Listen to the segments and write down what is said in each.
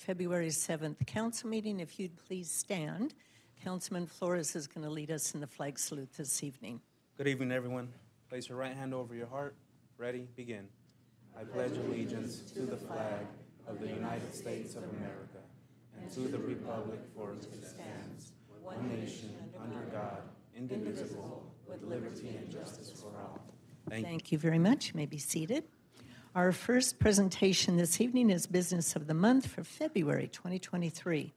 February 7th council meeting. If you'd please stand. Councilman Flores is going to lead us in the flag salute this evening. Good evening, everyone. Place your right hand over your heart. Ready, begin. I pledge allegiance to the flag of the United States of America and to the republic for which it stands, one nation, under God, indivisible, with liberty and justice for all. Thank you very much. You may be seated. Our first presentation this evening is Business of the Month for February 2023.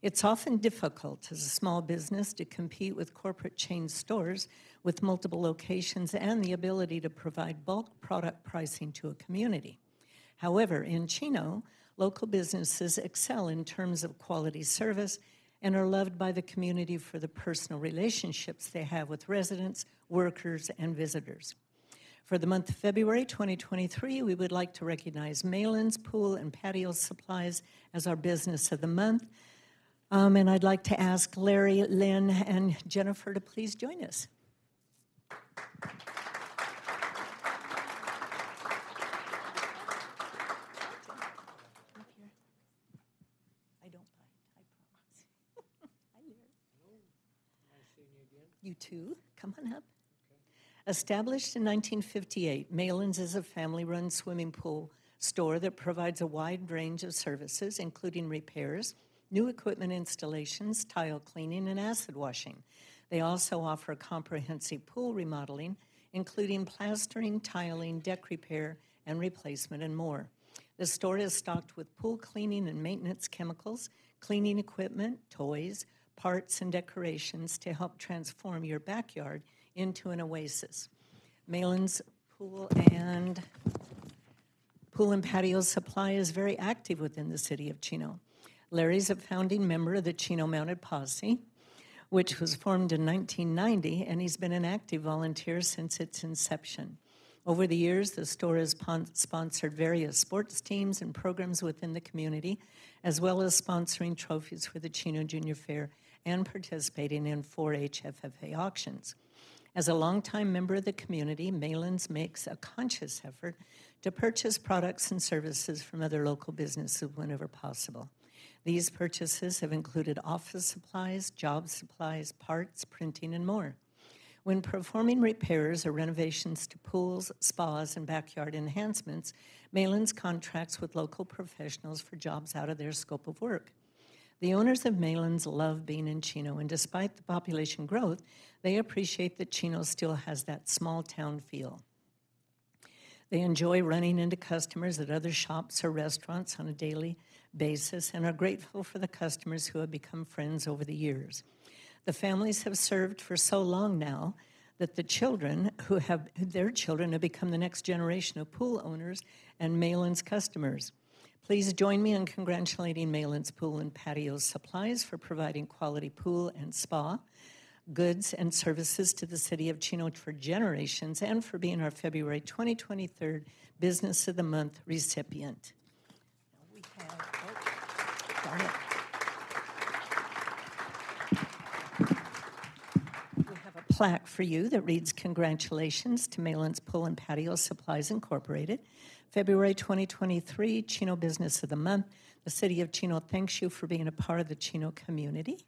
It's often difficult as a small business to compete with corporate chain stores with multiple locations and the ability to provide bulk product pricing to a community. However, in Chino, local businesses excel in terms of quality service and are loved by the community for the personal relationships they have with residents, workers, and visitors. For the month of February 2023, we would like to recognize Malin's Pool and Patio Supplies as our Business of the Month. And I'd like to ask Larry, Lynn, and Jennifer to please join us. I don't bite, I promise. Hi, Larry. Nice seeing you again. You too. Come on up. Okay. Established in 1958, Malin's is a family-run swimming pool store that provides a wide range of services, including repairs, new equipment installations, tile cleaning, and acid washing. They also offer comprehensive pool remodeling, including plastering, tiling, deck repair, and replacement, and more. The store is stocked with pool cleaning and maintenance chemicals, cleaning equipment, toys, parts, and decorations to help transform your backyard into an oasis. Malin's Pool and Patio Supply is very active within the city of Chino. Larry's a founding member of the Chino Mounted Posse, which was formed in 1990, and he's been an active volunteer since its inception. Over the years, the store has sponsored various sports teams and programs within the community, as well as sponsoring trophies for the Chino Junior Fair and participating in 4-H FFA auctions. As a longtime member of the community, Malin's makes a conscious effort to purchase products and services from other local businesses whenever possible. These purchases have included office supplies, job supplies, parts, printing, and more. When performing repairs or renovations to pools, spas, and backyard enhancements, Malin's contracts with local professionals for jobs out of their scope of work. The owners of Malin's love being in Chino, and despite the population growth, they appreciate that Chino still has that small town feel. They enjoy running into customers at other shops or restaurants on a daily basis and are grateful for the customers who have become friends over the years. The families have served for so long now that their children have become the next generation of pool owners and Malin's customers. Please join me in congratulating Malin's Pool and Patio Supplies for providing quality pool and spa goods and services to the city of Chino for generations and for being our February 2023 Business of the Month recipient. Now we have, darn it. We have a plaque for you that reads, "Congratulations to Malin's Pool and Patio Supplies Incorporated. February 2023, Chino Business of the Month. The city of Chino thanks you for being a part of the Chino community."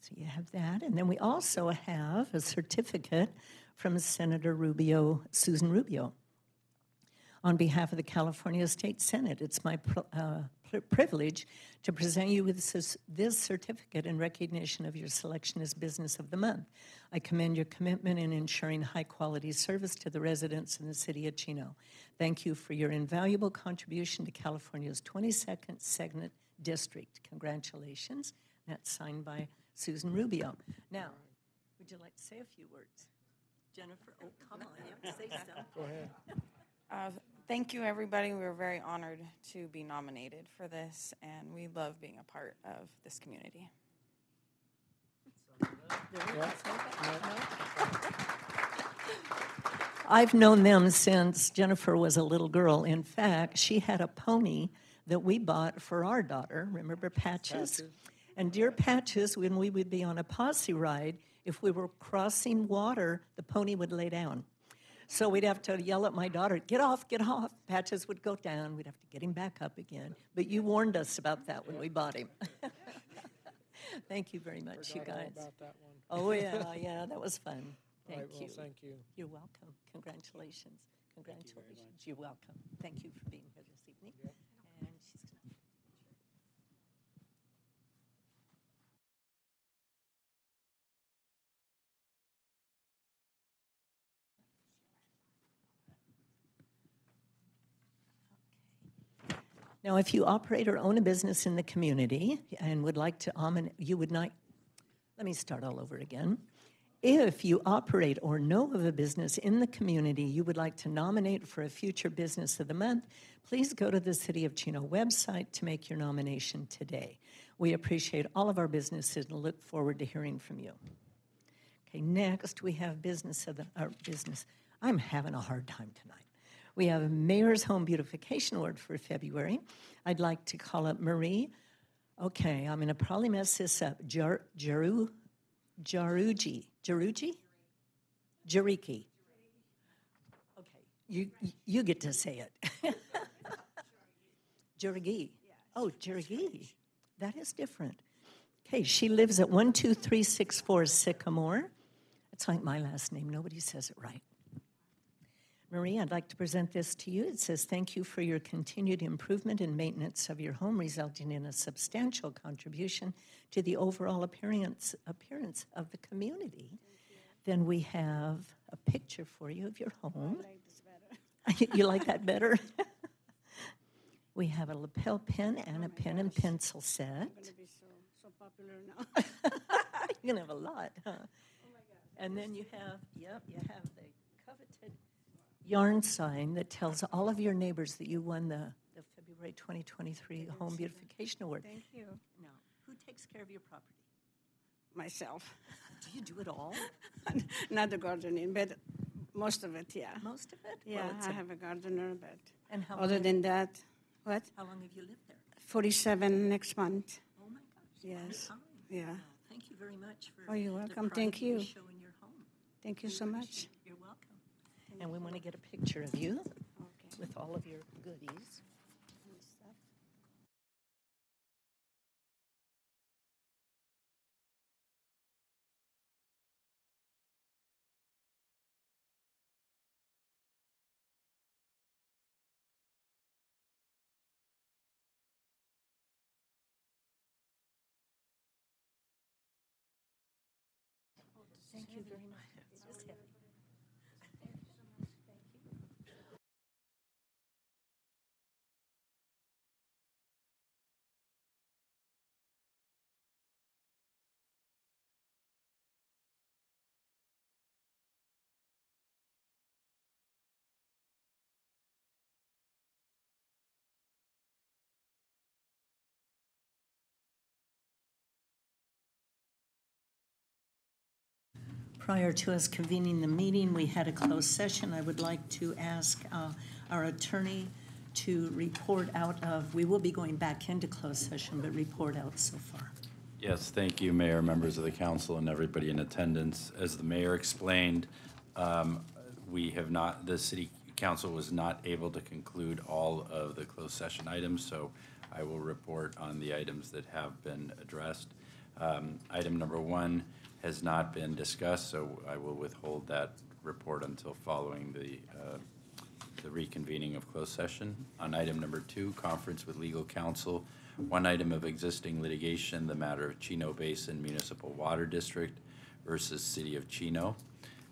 So you have that. And then we also have a certificate from Senator Rubio, Susan Rubio. On behalf of the California State Senate, it's my privilege to present you with this certificate in recognition of your selection as Business of the Month. I commend your commitment in ensuring high-quality service to the residents in the city of Chino. Thank you for your invaluable contribution to California's 22nd Segment District. Congratulations. That's signed by Susan Rubio. Now, would you like to say a few words? Jennifer, oh, come on, you have to say something. Go ahead. Thank you, everybody. We're very honored to be nominated for this, and we love being a part of this community. I've known them since Jennifer was a little girl. In fact, she had a pony that we bought for our daughter. Remember Patches? And dear Patches, when we would be on a posse ride, if we were crossing water, the pony would lay down. So we'd have to yell at my daughter, get off, get off. Patches would go down. We'd have to get him back up again. But you warned us about that when we bought him. Thank you very much, you Forgot all guys. about that one. Oh, yeah, that was fun. All Thank right, well, you. thank you. You're welcome. Congratulations. Congratulations. You're welcome. Thank you for being here this evening. Yep. And she's gonna. Now, if you operate or own a business in the community and would like to, you would not, let me start all over again. If you operate or know of a business in the community you would like to nominate for a future Business of the Month, please go to the City of Chino website to make your nomination today. We appreciate all of our businesses and look forward to hearing from you. Okay, next we have I'm having a hard time tonight. We have a Mayor's Home Beautification Award for February. I'd like to call up Marie. Okay, I'm going to probably mess this up. Jarugi? Jariki. Okay, you get to say it. Jarigi. Oh, Jarigi. That is different. Okay, she lives at 12364 Sycamore. It's like my last name. Nobody says it right. Marie, I'd like to present this to you. It says, thank you for your continued improvement and maintenance of your home, resulting in a substantial contribution to the overall appearance of the community. Then we have a picture for you of your home. I like this better. You like that better? We have a lapel pen and a pen and pencil set. I'm going to be so popular now. You're going to have a lot, huh? Oh my God. And then you have the coveted yarn sign that tells all of your neighbors that you won the February 2023 Home Beautification Award. Thank you. Now, who takes care of your property? Myself. Do you do it all? Not the gardening, but most of it, yeah. Most of it? Yeah, Well, it's I have a gardener, but and how other long, than that, what? how long have you lived there? 47 next month. Oh my gosh. Yes. Long time. Yeah. Well, thank you very much for Oh, you're the welcome. pride Thank you. show in your home. Thank you so much. You're welcome. And we want to get a picture of you Okay. with all of your goodies. Thank you very much. Just heavy. Prior to us convening the meeting, we had a closed session. I would like to ask our attorney to report out of, we will be going back into closed session, but report out so far. Yes, thank you, Mayor, members of the council, and everybody in attendance. As the mayor explained, the city council was not able to conclude all of the closed session items, so I will report on the items that have been addressed. Item number 1 has not been discussed, so I will withhold that report until following the reconvening of closed session. On item number 2, conference with legal counsel. One item of existing litigation, the matter of Chino Basin Municipal Water District versus City of Chino.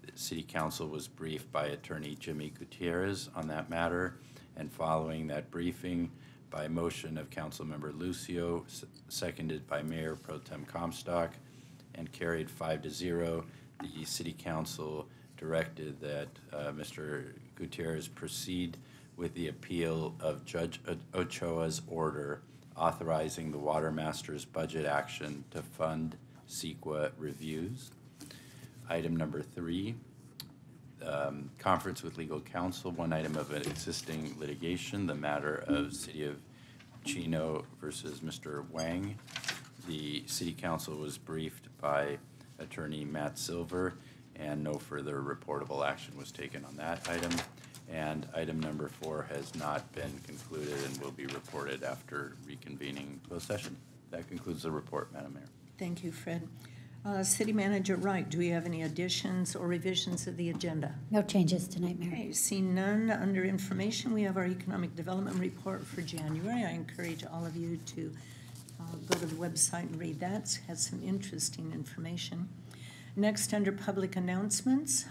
The City Council was briefed by Attorney Jimmy Gutierrez on that matter, and following that briefing, by motion of Councilmember Lucio, seconded by Mayor Pro Tem Comstock, and carried 5-0, the City Council directed that Mr. Gutierrez proceed with the appeal of Judge Ochoa's order authorizing the Water Master's budget action to fund CEQA reviews. Item number 3, conference with legal counsel. One item of an existing litigation, the matter of City of Chino versus Mr. Wang. The City Council was briefed by Attorney Matt Silver, and no further reportable action was taken on that item. And item number 4 has not been concluded and will be reported after reconvening closed session. That concludes the report, Madam Mayor. Thank you, Fred. City Manager Wright, do we have any additions or revisions of the agenda? No changes tonight, Mayor. Okay, seeing none, under information, we have our economic development report for January. I encourage all of you to go to the website and read that. It has some interesting information. Next, under public announcements,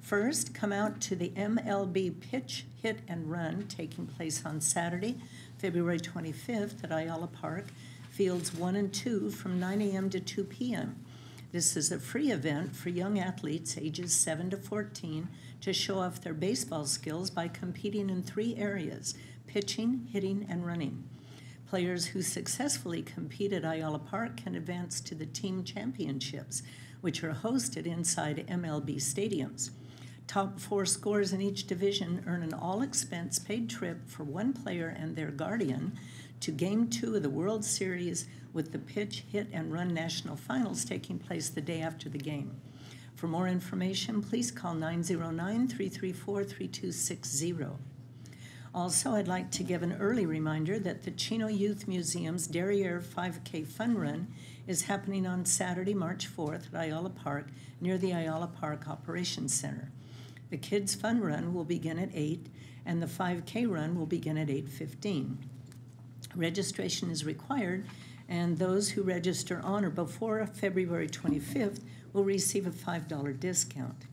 first, come out to the MLB Pitch, Hit, and Run taking place on Saturday, February 25th at Ayala Park, fields 1 and 2 from 9 a.m. to 2 p.m. This is a free event for young athletes ages 7 to 14 to show off their baseball skills by competing in 3 areas: pitching, hitting, and running. Players who successfully compete at Ayala Park can advance to the team championships, which are hosted inside MLB stadiums. Top 4 scorers in each division earn an all-expense paid trip for one player and their guardian to Game 2 of the World Series, with the Pitch, Hit, and Run National Finals taking place the day after the game. For more information, please call 909-334-3260. Also, I'd like to give an early reminder that the Chino Youth Museum's Derriere 5K Fun Run is happening on Saturday, March 4th at Ayala Park, near the Ayala Park Operations Center. The Kids Fun Run will begin at 8, and the 5K run will begin at 8:15. Registration is required, and those who register on or before February 25th will receive a $5 discount.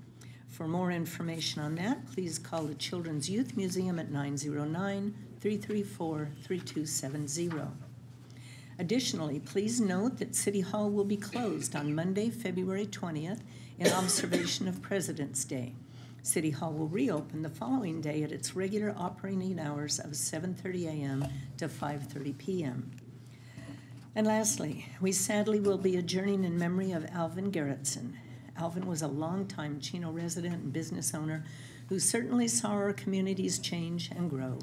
For more information on that, please call the Children's Youth Museum at 909-334-3270. Additionally, please note that City Hall will be closed on Monday, February 20th in observation of President's Day. City Hall will reopen the following day at its regular operating hours of 7:30 a.m. to 5:30 p.m. And lastly, we sadly will be adjourning in memory of Alvin Gerritsen. Alvin was a longtime Chino resident and business owner who certainly saw our communities change and grow.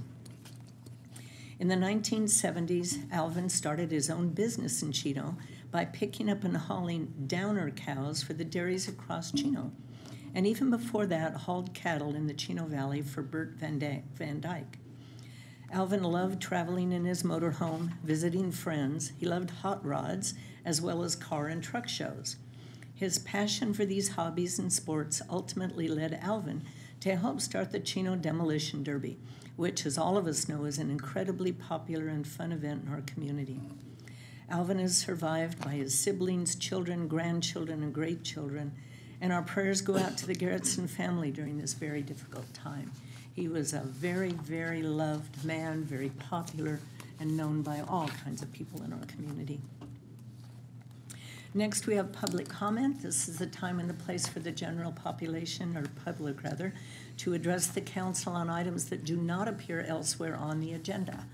In the 1970s, Alvin started his own business in Chino by picking up and hauling downer cows for the dairies across Chino, and even before that, hauled cattle in the Chino Valley for Bert Van Dyke. Alvin loved traveling in his motorhome, visiting friends. He loved hot rods, as well as car and truck shows. His passion for these hobbies and sports ultimately led Alvin to help start the Chino Demolition Derby, which, as all of us know, is an incredibly popular and fun event in our community. Alvin is survived by his siblings, children, grandchildren, and great-children, and our prayers go out to the Gerritsen family during this very difficult time. He was a very, very loved man, very popular, and known by all kinds of people in our community. Next, we have public comment. This is the time and the place for the general population, or public rather, to address the council on items that do not appear elsewhere on the agenda.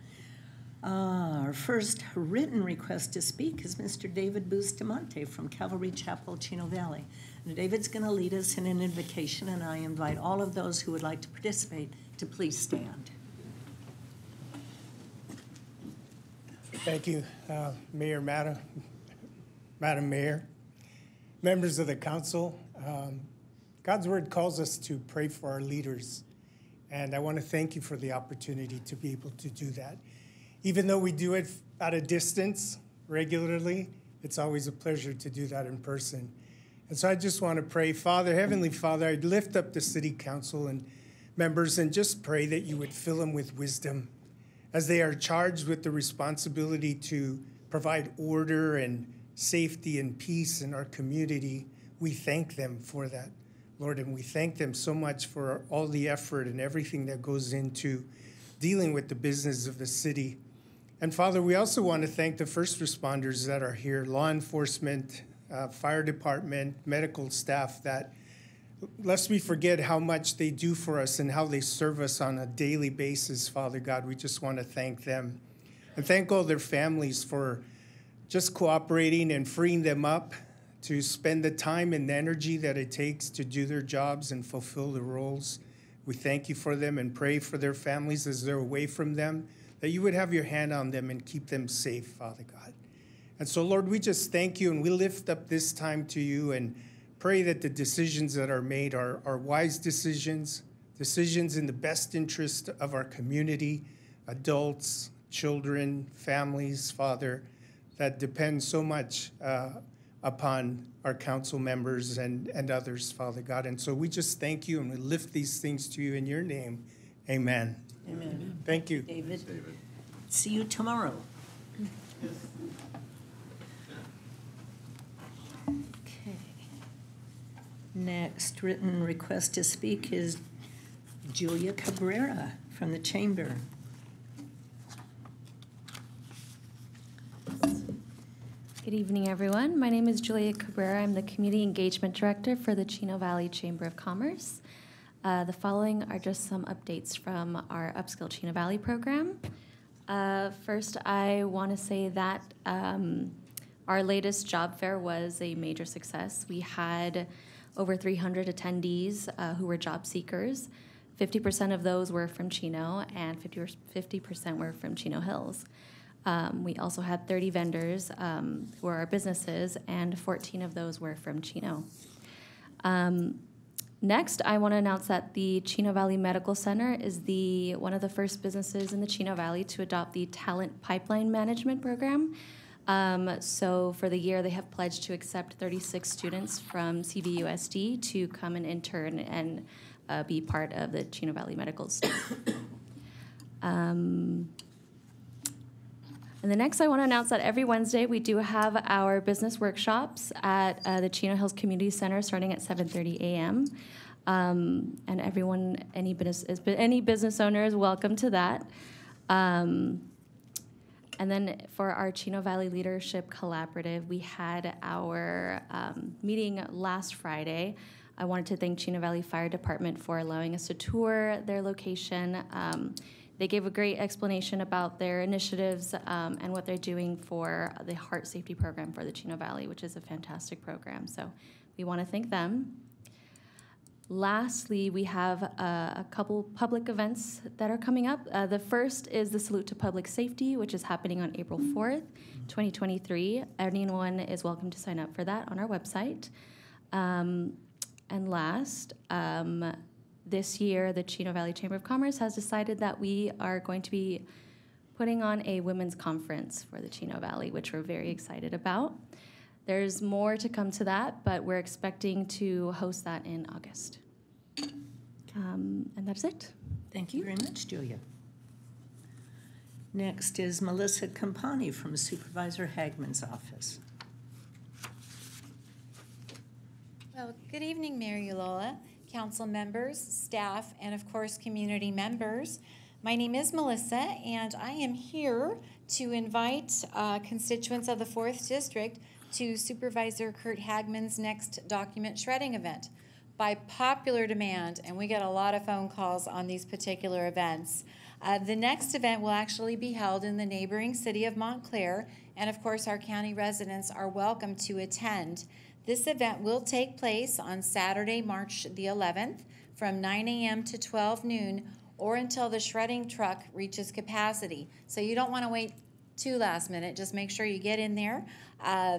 Our first written request to speak is Mr. David Bustamante from Calvary Chapel, Chino Valley. And David's going to lead us in an invocation, and I invite all of those who would like to participate to please stand. Thank you, Mayor, Madam Mayor, members of the council. God's word calls us to pray for our leaders, and I want to thank you for the opportunity to be able to do that. Even though we do it at a distance regularly, it's always a pleasure to do that in person. And so I just want to pray, Father, Heavenly Father, I'd lift up the city council and members and just pray that you would fill them with wisdom as they are charged with the responsibility to provide order and safety and peace in our community. We thank them for that, Lord, and we thank them so much for all the effort and everything that goes into dealing with the business of the city. And Father, we also want to thank the first responders that are here, law enforcement, fire department, medical staff, that lest we forget how much they do for us and how they serve us on a daily basis, Father God. We just want to thank them and thank all their families for just cooperating and freeing them up to spend the time and energy that it takes to do their jobs and fulfill the roles. We thank you for them and pray for their families as they're away from them, that you would have your hand on them and keep them safe, Father God. And so, Lord, we just thank you and we lift up this time to you and pray that the decisions that are made are wise decisions, decisions in the best interest of our community, adults, children, families, Father, that depend so much upon our council members and others, Father God. And so we just thank you and we lift these things to you in your name. Amen. Amen. Thank you. David. See you tomorrow. Okay. Next written request to speak is Julia Cabrera from the Chamber. Good evening, everyone. My name is Julia Cabrera. I'm the Community Engagement Director for the Chino Valley Chamber of Commerce. The following are just some updates from our Upskill Chino Valley program. First, I want to say that our latest job fair was a major success. We had over 300 attendees who were job seekers. 50% of those were from Chino, and 50% were from Chino Hills. We also had 30 vendors who are our businesses, and 14 of those were from Chino. Next, I want to announce that the Chino Valley Medical Center is one of the first businesses in the Chino Valley to adopt the Talent Pipeline Management Program. So for the year, they have pledged to accept 36 students from CVUSD to come and intern and be part of the Chino Valley Medical Staff. And the next, I want to announce that every Wednesday we do have our business workshops at the Chino Hills Community Center starting at 7:30 a.m. And everyone, any business owner is welcome to that. And then for our Chino Valley Leadership Collaborative, we had our meeting last Friday. I wanted to thank Chino Valley Fire Department for allowing us to tour their location. They gave a great explanation about their initiatives and what they're doing for the heart safety program for the Chino Valley, which is a fantastic program. So we want to thank them. Lastly, we have a couple public events that are coming up. The first is the Salute to Public Safety, which is happening on April 4th, 2023. Anyone is welcome to sign up for that on our website. And last, this year, the Chino Valley Chamber of Commerce has decided that we are going to be putting on a women's conference for the Chino Valley, which we're very excited about. There's more to come to that, but we're expecting to host that in August. And that's it. Thank you very much, Julia. Next is Melissa Campani from Supervisor Hagman's office. Well, good evening, Mayor Ulola, council members, staff, and of course, community members. My name is Melissa, and I am here to invite constituents of the 4th District to Supervisor Kurt Hagman's next document shredding event. By popular demand, and we get a lot of phone calls on these particular events. The next event will actually be held in the neighboring city of Montclair, and of course our county residents are welcome to attend. This event will take place on Saturday, March the 11th from 9 a.m. to 12 noon or until the shredding truck reaches capacity. So you don't want to wait too last minute. Just make sure you get in there.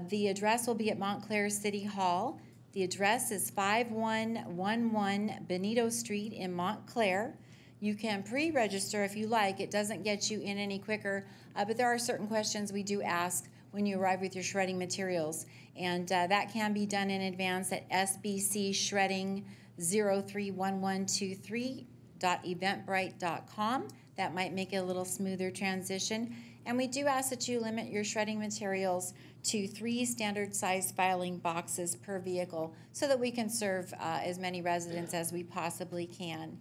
The address will be at Montclair City Hall. The address is 5111 Benito Street in Montclair. You can pre-register if you like. It doesn't get you in any quicker, but there are certain questions we do ask when you arrive with your shredding materials. And that can be done in advance at sbcshredding031123.eventbrite.com. That might make it a little smoother transition. And we do ask that you limit your shredding materials to 3 standard size filing boxes per vehicle so that we can serve as many residents as we possibly can.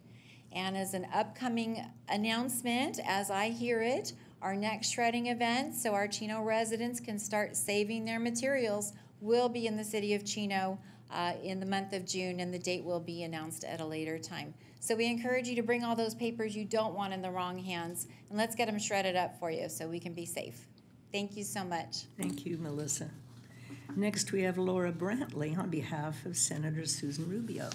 And as an upcoming announcement, as I hear it, our next shredding event, so our Chino residents can start saving their materials, will be in the city of Chino in the month of June, and the date will be announced at a later time. So we encourage you to bring all those papers you don't want in the wrong hands, and let's get them shredded up for you so we can be safe. Thank you so much. Thank you, Melissa. Next, we have Laura Brantley on behalf of Senator Susan Rubio.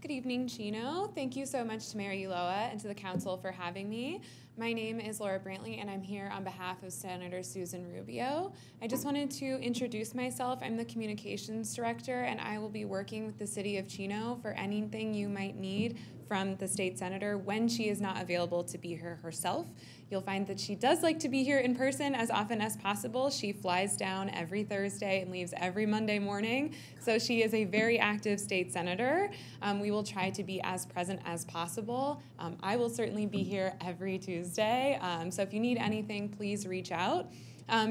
Good evening, Chino. Thank you so much to Mayor Ulloa and to the council for having me. My name is Laura Brantley, and I'm here on behalf of Senator Susan Rubio. I just wanted to introduce myself. I'm the Communications Director, and I will be working with the City of Chino for anything you might need from the State Senator when she is not available to be here herself. You'll find that she does like to be here in person as often as possible. She flies down every Thursday and leaves every Monday morning, so she is a very active state senator. We will try to be as present as possible. I will certainly be here every Tuesday, so if you need anything, please reach out.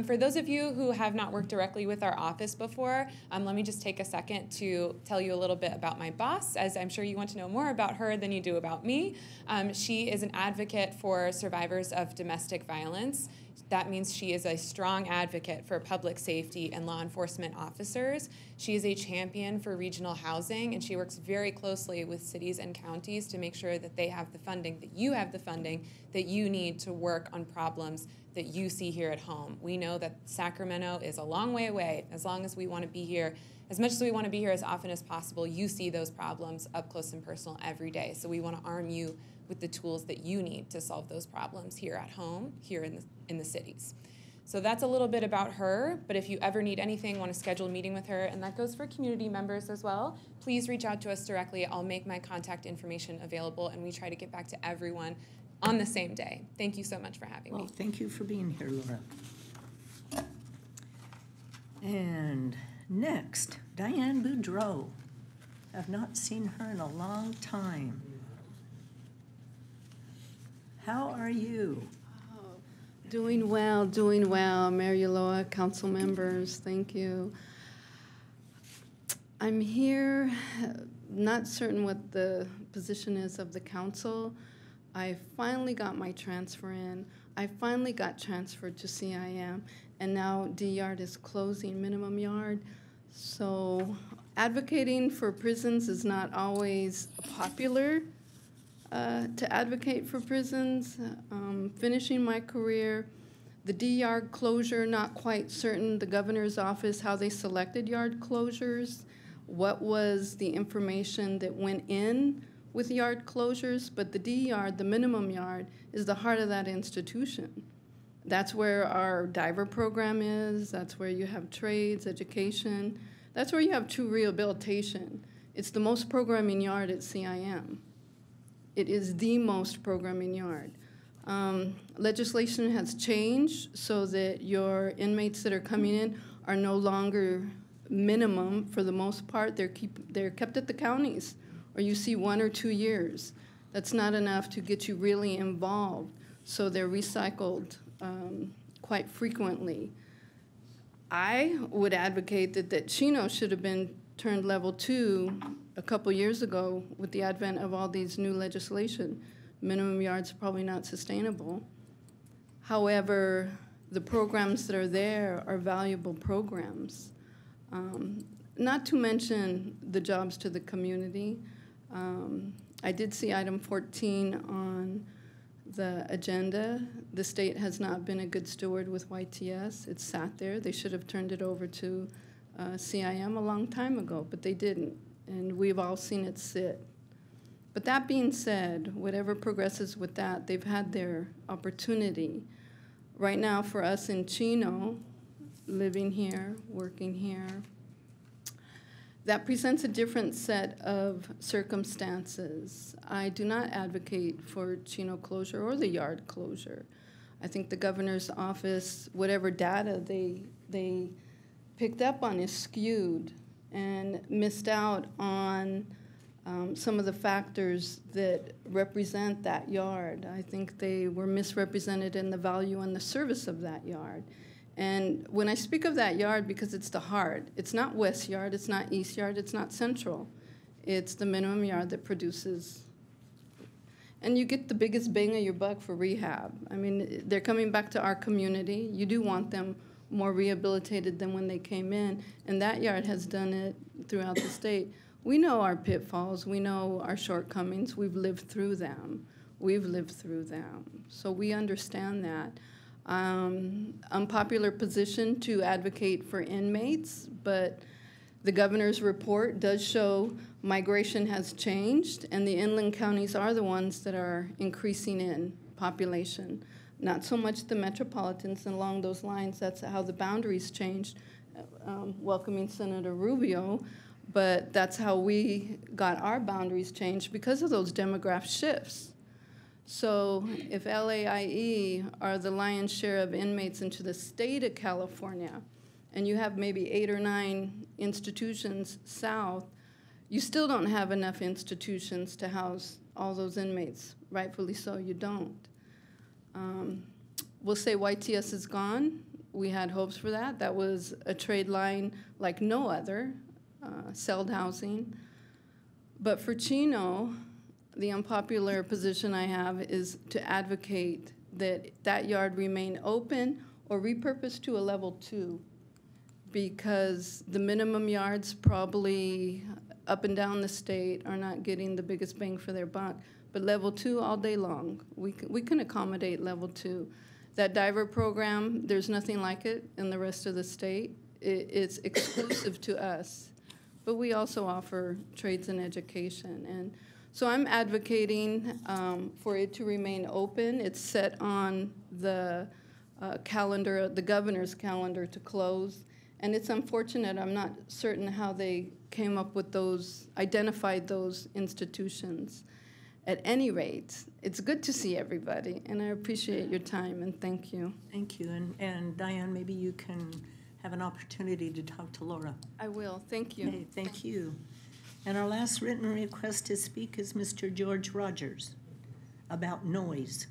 For those of you who have not worked directly with our office before, let me just take a second to tell you a little bit about my boss, as I'm sure you want to know more about her than you do about me. She is an advocate for survivors of domestic violence. That means she is a strong advocate for public safety and law enforcement officers. She is a champion for regional housing, and she works very closely with cities and counties to make sure that they have the funding, that you have the funding that you need to work on problems that you see here at home. We know that Sacramento is a long way away. As long as we want to be here, as much as we want to be here as often as possible, you see those problems up close and personal every day. So we want to arm you with the tools that you need to solve those problems here at home, here in the cities. So that's a little bit about her, but if you ever need anything, want to schedule a meeting with her, and that goes for community members as well, please reach out to us directly. I'll make my contact information available, and we try to get back to everyone on the same day. Thank you so much for having me. Well, thank you for being here, Laura. And next, Diane Boudreau. Have not seen her in a long time. How are you? Doing well, Mayor Ulloa, council members, thank you. I'm here, not certain what the position is of the council. I finally got my transfer in. I finally got transferred to CIM, and now D-Yard is closing, minimum yard. So advocating for prisons is not always popular. To advocate for prisons, finishing my career, the D-yard closure, not quite certain, the governor's office, how they selected yard closures, what was the information that went in with yard closures, but the D-yard, the minimum yard, is the heart of that institution. That's where our diver program is, that's where you have trades, education, that's where you have true rehabilitation. It's the most programming yard at CIM. It is the most programming yard. Legislation has changed so that your inmates that are coming in are no longer minimum for the most part. They're kept at the counties, or you see 1 or 2 years. That's not enough to get you really involved, so they're recycled quite frequently. I would advocate that Chino should have been turned level 2 a couple years ago with the advent of all these new legislation. Minimum yards probably not sustainable. However, the programs that are there are valuable programs. Not to mention the jobs to the community. I did see item 14 on the agenda. The state has not been a good steward with YTS. It sat there. They should have turned it over to CIM a long time ago, but they didn't, and we've all seen it sit. But that being said, whatever progresses with that, they've had their opportunity. Right now for us in Chino, living here, working here, that presents a different set of circumstances. I do not advocate for Chino closure or the yard closure. I think the governor's office, whatever data they picked up on is skewed and missed out on some of the factors that represent that yard. I think they were misrepresented in the value and the service of that yard. And when I speak of that yard, because it's the heart, it's not West Yard, it's not East Yard, it's not Central. It's the minimum yard that produces. And you get the biggest bang of your buck for rehab. I mean, they're coming back to our community. You do want them more rehabilitated than when they came in, and that yard has done it throughout the state. We know our pitfalls, we know our shortcomings, we've lived through them. So we understand that. Unpopular position to advocate for inmates, but the governor's report does show migration has changed, and the inland counties are the ones that are increasing in population. Not so much the metropolitans, and along those lines, that's how the boundaries changed, welcoming Senator Rubio, but that's how we got our boundaries changed because of those demographic shifts. So if LAIE are the lion's share of inmates into the state of California, and you have maybe 8 or 9 institutions south, you still don't have enough institutions to house all those inmates. Rightfully so, you don't. We'll say YTS is gone. We had hopes for that. That was a trade line like no other, celled housing. But for Chino, the unpopular position I have is to advocate that that yard remain open or repurposed to a level 2, because the minimum yards probably up and down the state are not getting the biggest bang for their buck. But level 2 all day long, we can accommodate level 2. That diver program, there's nothing like it in the rest of the state. It's exclusive to us. But we also offer trades and education. And so I'm advocating for it to remain open. It's set on the calendar, the governor's calendar, to close. And it's unfortunate. I'm not certain how they came up with those, identified those institutions. At any rate, it's good to see everybody, and I appreciate your time, and thank you. Thank you. And Diane, maybe you can have an opportunity to talk to Laura. I will. Thank you. Okay, thank you. And our last written request to speak is Mr. George Rogers about noise.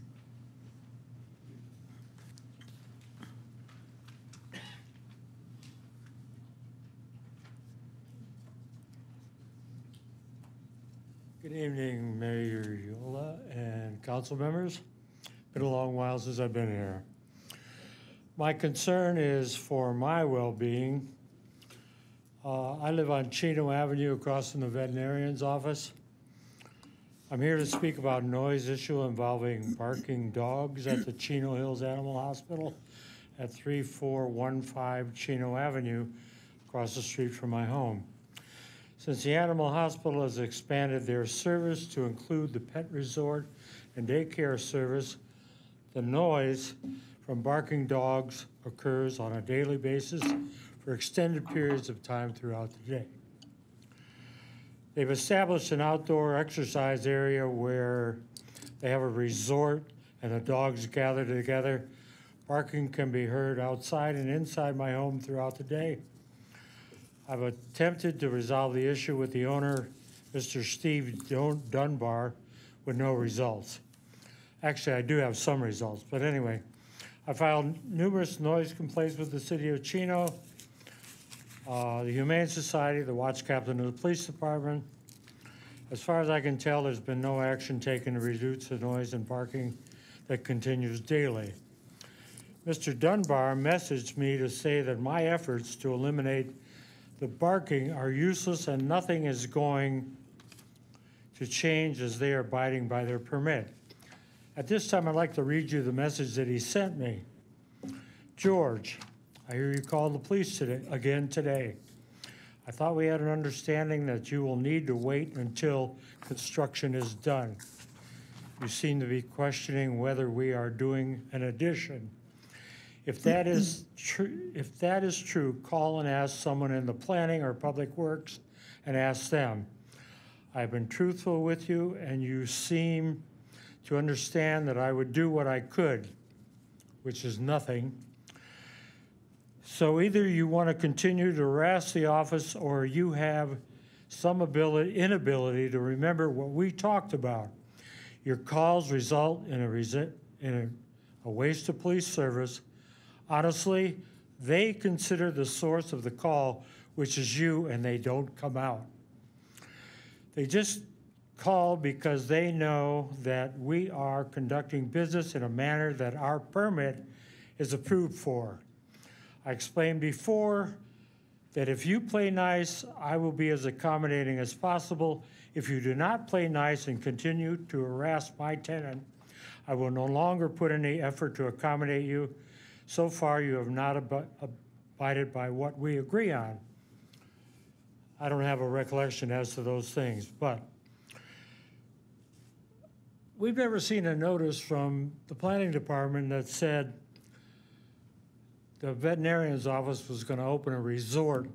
Good evening, Mayor Yola and council members. Been a long while since I've been here. My concern is for my well-being. I live on Chino Avenue across from the veterinarian's office. I'm here to speak about a noise issue involving barking dogs at the Chino Hills Animal Hospital at 3415 Chino Avenue, across the street from my home. Since the animal hospital has expanded their service to include the pet resort and daycare service, the noise from barking dogs occurs on a daily basis for extended periods of time throughout the day. They've established an outdoor exercise area where they have a resort and the dogs gather together. Barking can be heard outside and inside my home throughout the day. I've attempted to resolve the issue with the owner, Mr. Steve Dunbar, with no results. Actually, I do have some results, but anyway. I filed numerous noise complaints with the city of Chino, the Humane Society, the watch captain of the police department. As far as I can tell, there's been no action taken to reduce the noise and barking that continues daily. Mr. Dunbar messaged me to say that my efforts to eliminate the barking are useless and nothing is going to change as they are abiding by their permit. At this time, I'd like to read you the message that he sent me. George, I hear you called the police again today. I thought we had an understanding that you will need to wait until construction is done. You seem to be questioning whether we are doing an addition. If that is true, call and ask someone in the planning or public works and ask them. I've been truthful with you, and you seem to understand that I would do what I could, which is nothing. So either you want to continue to harass the office, or you have some inability to remember what we talked about. Your calls result in a waste of police service. Honestly, they consider the source of the call, which is you, and they don't come out. They just call because they know that we are conducting business in a manner that our permit is approved for. I explained before that if you play nice, I will be as accommodating as possible. If you do not play nice and continue to harass my tenant, I will no longer put any effort to accommodate you. So far, you have not abided by what we agree on. I don't have a recollection as to those things, but we've never seen a notice from the planning department that said the veterinarian's office was going to open a resort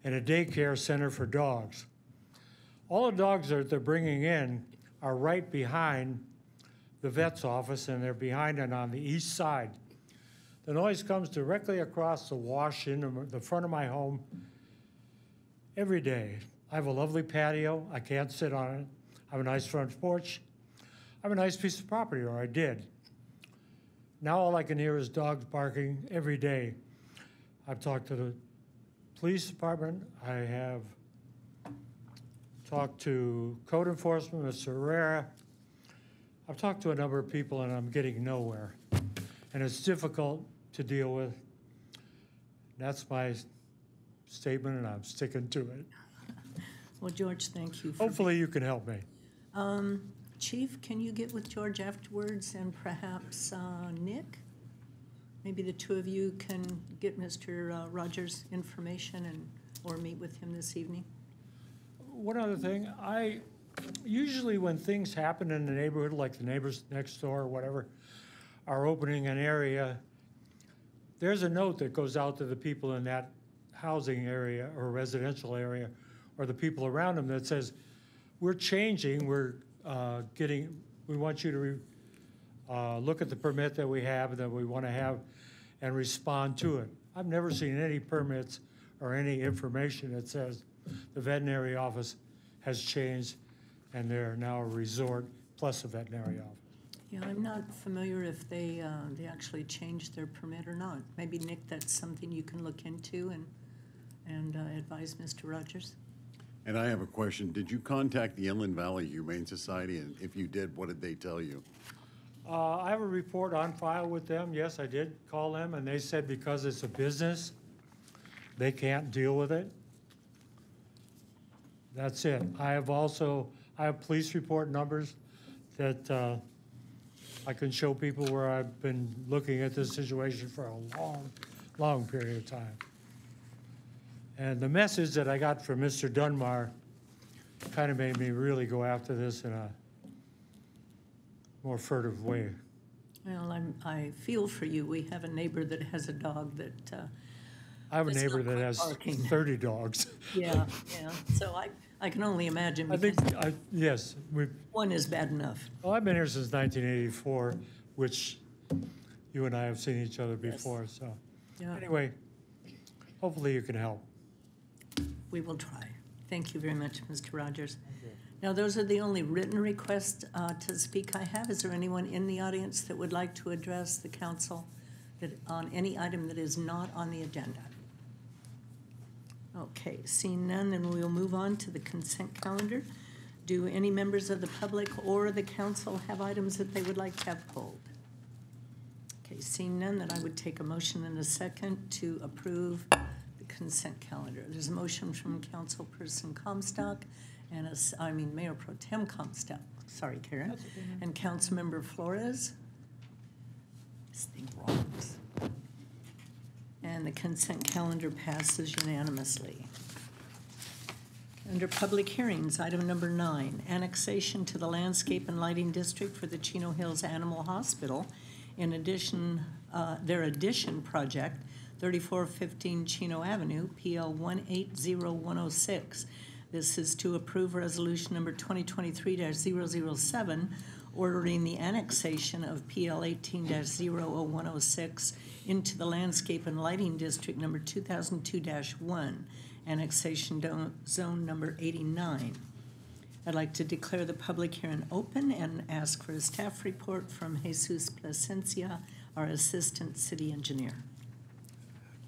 and a daycare center for dogs. All the dogs that they're bringing in are right behind the vet's office, and they're behind it on the east side. The noise comes directly across the wash in the front of my home every day. I have a lovely patio. I can't sit on it. I have a nice front porch. I have a nice piece of property, or I did. Now all I can hear is dogs barking every day. I've talked to the police department. I have talked to code enforcement, Mr. Herrera. I've talked to a number of people, and I'm getting nowhere. And it's difficult to deal with. That's my statement, and I'm sticking to it. Well, George, thank you. For Hopefully you can help me. Chief, can you get with George afterwards, and perhaps Nick? Maybe the two of you can get Mr. Rogers' information and or meet with him this evening. One other thing, usually when things happen in the neighborhood, like the neighbors next door or whatever, are opening an area, there's a note that goes out to the people in that housing area or residential area or the people around them that says, we're changing, we want you to look at the permit that we have and that we want to have and respond to it. I've never seen any permits or any information that says the veterinary office has changed and they're now a resort plus a veterinary office. Yeah, I'm not familiar if they actually changed their permit or not. Maybe, Nick, that's something you can look into and advise Mr. Rogers. And I have a question. Did you contact the Inland Valley Humane Society? And if you did, what did they tell you? I have a report on file with them. Yes, I did call them, and they said because it's a business, they can't deal with it. That's it. I have police report numbers that I can show people where I've been looking at this situation for a long, long period of time. And the message that I got from Mr. Dunbar kind of made me really go after this in a more furtive way. Well, I feel for you. We have a neighbor that has a dog that. I have a that's neighbor not that has barking. 30 dogs. Yeah. So I can only imagine. I think, yes. One is bad enough. Well, I've been here since 1984, which you and I have seen each other before. So Yeah. anyway, hopefully you can help. We will try. Thank you very much, Mr. Rogers. Now, those are the only written requests to speak I have. Is there anyone in the audience that would like to address the council on any item that is not on the agenda? Okay, seeing none, then we'll move on to the consent calendar. Do any members of the public or the council have items that they would like to have pulled? Okay, seeing none, then I would take a motion in a second to approve the consent calendar. There's a motion from Councilperson Comstock and Mayor Pro Tem Comstock, sorry, Karen, and Councilmember Flores. This thing rocks. And the consent calendar passes unanimously. Under public hearings, item number 9, annexation to the landscape and lighting district for the Chino Hills Animal Hospital. In addition, their addition project, 3415 Chino Avenue, PL 180106. This is to approve resolution number 2023-007, ordering the annexation of PL 18-00106 into the landscape and lighting district number 2002-1, annexation zone number 89. I'd like to declare the public hearing open and ask for a staff report from Jesus Plasencia, our Assistant City Engineer.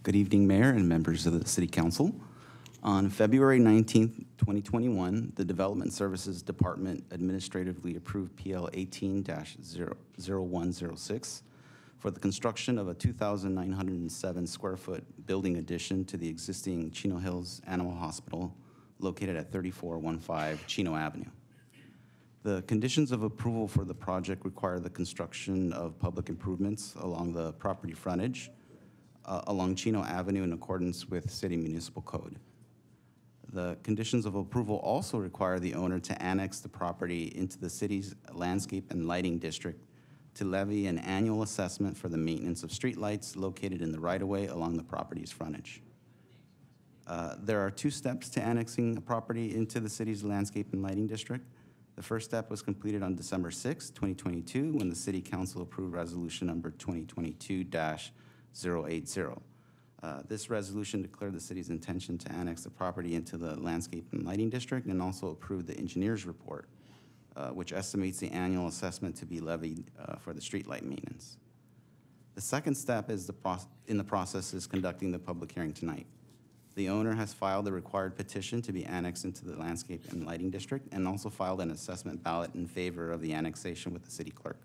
Good evening, Mayor and members of the City Council. On February 19th, 2021, the Development Services Department administratively approved PL 18-0106 for the construction of a 2,907 square foot building addition to the existing Chino Hills Animal Hospital located at 3415 Chino Avenue. The conditions of approval for the project require the construction of public improvements along the property frontage along Chino Avenue in accordance with City Municipal Code. The conditions of approval also require the owner to annex the property into the city's landscape and lighting district to levy an annual assessment for the maintenance of streetlights located in the right-of-way along the property's frontage. There are 2 steps to annexing a property into the city's landscape and lighting district. The first step was completed on December 6, 2022, when the City Council approved resolution number 2022-080. This resolution declared the city's intention to annex the property into the landscape and lighting district and also approved the engineer's report, which estimates the annual assessment to be levied for the streetlight maintenance. The second step is in the process is conducting the public hearing tonight. The owner has filed the required petition to be annexed into the landscape and lighting district and also filed an assessment ballot in favor of the annexation with the city clerk.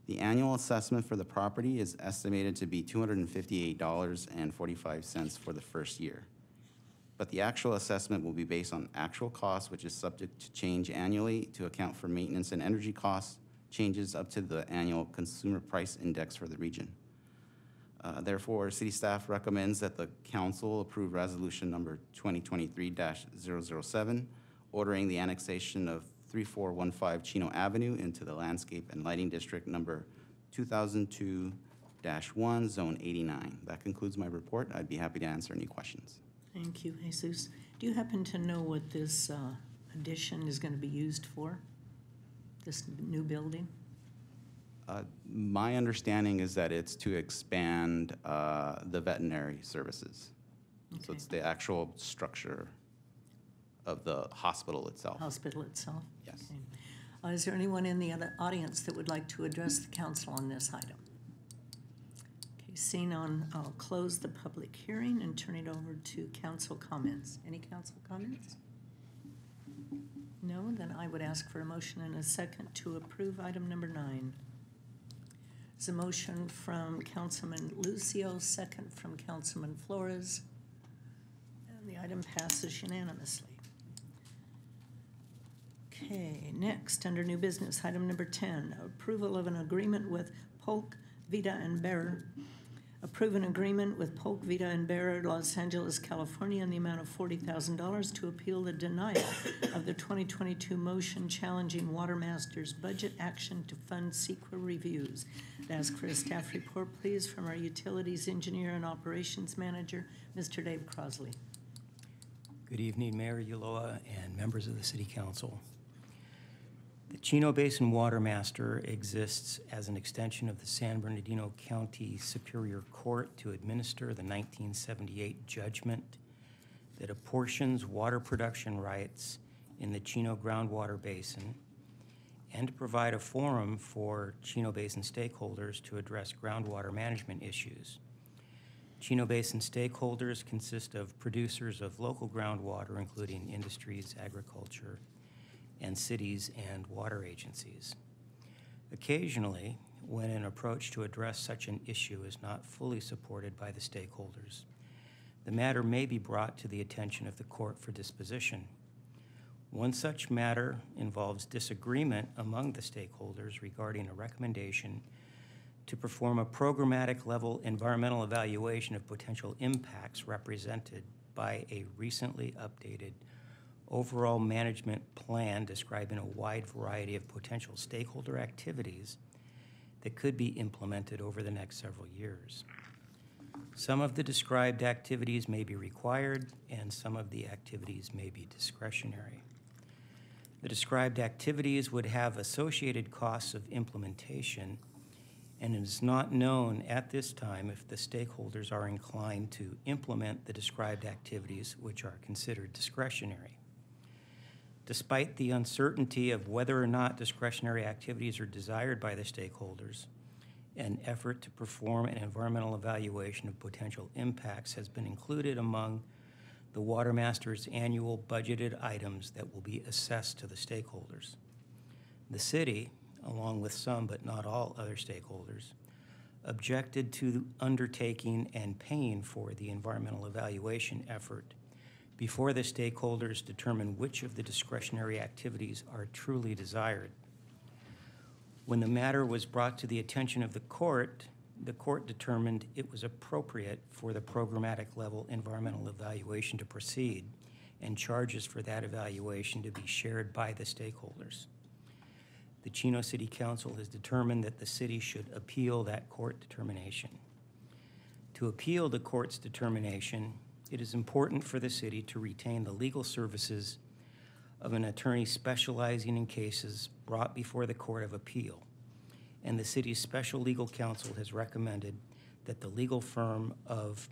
The annual assessment for the property is estimated to be $258.45 for the first year. But the actual assessment will be based on actual costs, which is subject to change annually to account for maintenance and energy costs, changes up to the annual consumer price index for the region. Therefore, city staff recommends that the council approve resolution number 2023-007, ordering the annexation of 3415 Chino Avenue into the landscape and lighting district number 2002-1, zone 89. That concludes my report. I'd be happy to answer any questions. Thank you, Jesus. Do you happen to know what this addition is going to be used for, this new building? My understanding is that it's to expand the veterinary services. Okay. So it's the actual structure of the hospital itself. Hospital itself? Yes. Okay. Is there anyone in the other audience that would like to address the council on this item? Okay, seeing none, I'll close the public hearing and turn it over to council comments. Any council comments? No? Then I would ask for a motion and a second to approve item number 9. There's a motion from Councilman Lucio, second from Councilman Flores, and the item passes unanimously. Okay, next, under new business, item number 10, approval of an agreement with Polk, Vida, and Bearer. Approve an agreement with Polk, Vida, and Bearer, Los Angeles, California, in the amount of $40,000 to appeal the denial of the 2022 motion challenging Watermaster's budget action to fund CEQA reviews. I'd ask for a staff report, please, from our utilities engineer and operations manager, Mr. Dave Crosley. Good evening, Mayor Ulloa and members of the City Council. The Chino Basin Water Master exists as an extension of the San Bernardino County Superior Court to administer the 1978 judgment that apportions water production rights in the Chino groundwater basin and to provide a forum for Chino Basin stakeholders to address groundwater management issues. Chino Basin stakeholders consist of producers of local groundwater, including industries, agriculture, and cities and water agencies. Occasionally, when an approach to address such an issue is not fully supported by the stakeholders, the matter may be brought to the attention of the court for disposition. One such matter involves disagreement among the stakeholders regarding a recommendation to perform a programmatic level environmental evaluation of potential impacts represented by a recently updated overall management plan describing a wide variety of potential stakeholder activities that could be implemented over the next several years. Some of the described activities may be required, and some of the activities may be discretionary. The described activities would have associated costs of implementation, and it is not known at this time if the stakeholders are inclined to implement the described activities, which are considered discretionary. Despite the uncertainty of whether or not discretionary activities are desired by the stakeholders, an effort to perform an environmental evaluation of potential impacts has been included among the Water Master's annual budgeted items that will be assessed to the stakeholders. The city, along with some but not all other stakeholders, objected to undertaking and paying for the environmental evaluation effort before the stakeholders determine which of the discretionary activities are truly desired. When the matter was brought to the attention of the court determined it was appropriate for the programmatic level environmental evaluation to proceed and charges for that evaluation to be shared by the stakeholders. The Chino City Council has determined that the city should appeal that court determination. To appeal the court's determination, it is important for the city to retain the legal services of an attorney specializing in cases brought before the Court of Appeal, and the city's special legal counsel has recommended that the legal firm of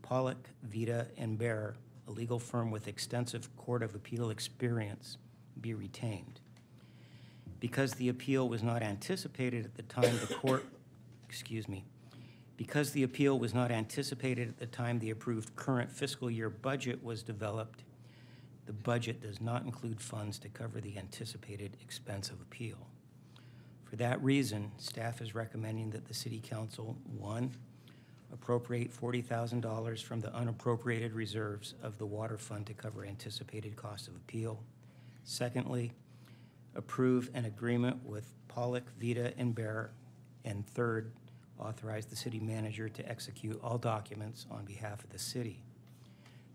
Pollock, Vita, and Bear, a legal firm with extensive Court of Appeal experience, be retained. Because the appeal was not anticipated at the time the court, because the appeal was not anticipated at the time the approved current fiscal year budget was developed, the budget does not include funds to cover the anticipated expense of appeal. For that reason, staff is recommending that the City Council, 1, appropriate $40,000 from the unappropriated reserves of the water fund to cover anticipated costs of appeal. Secondly, approve an agreement with Pollock, Vita, and Bear. And third, authorize the city manager to execute all documents on behalf of the city.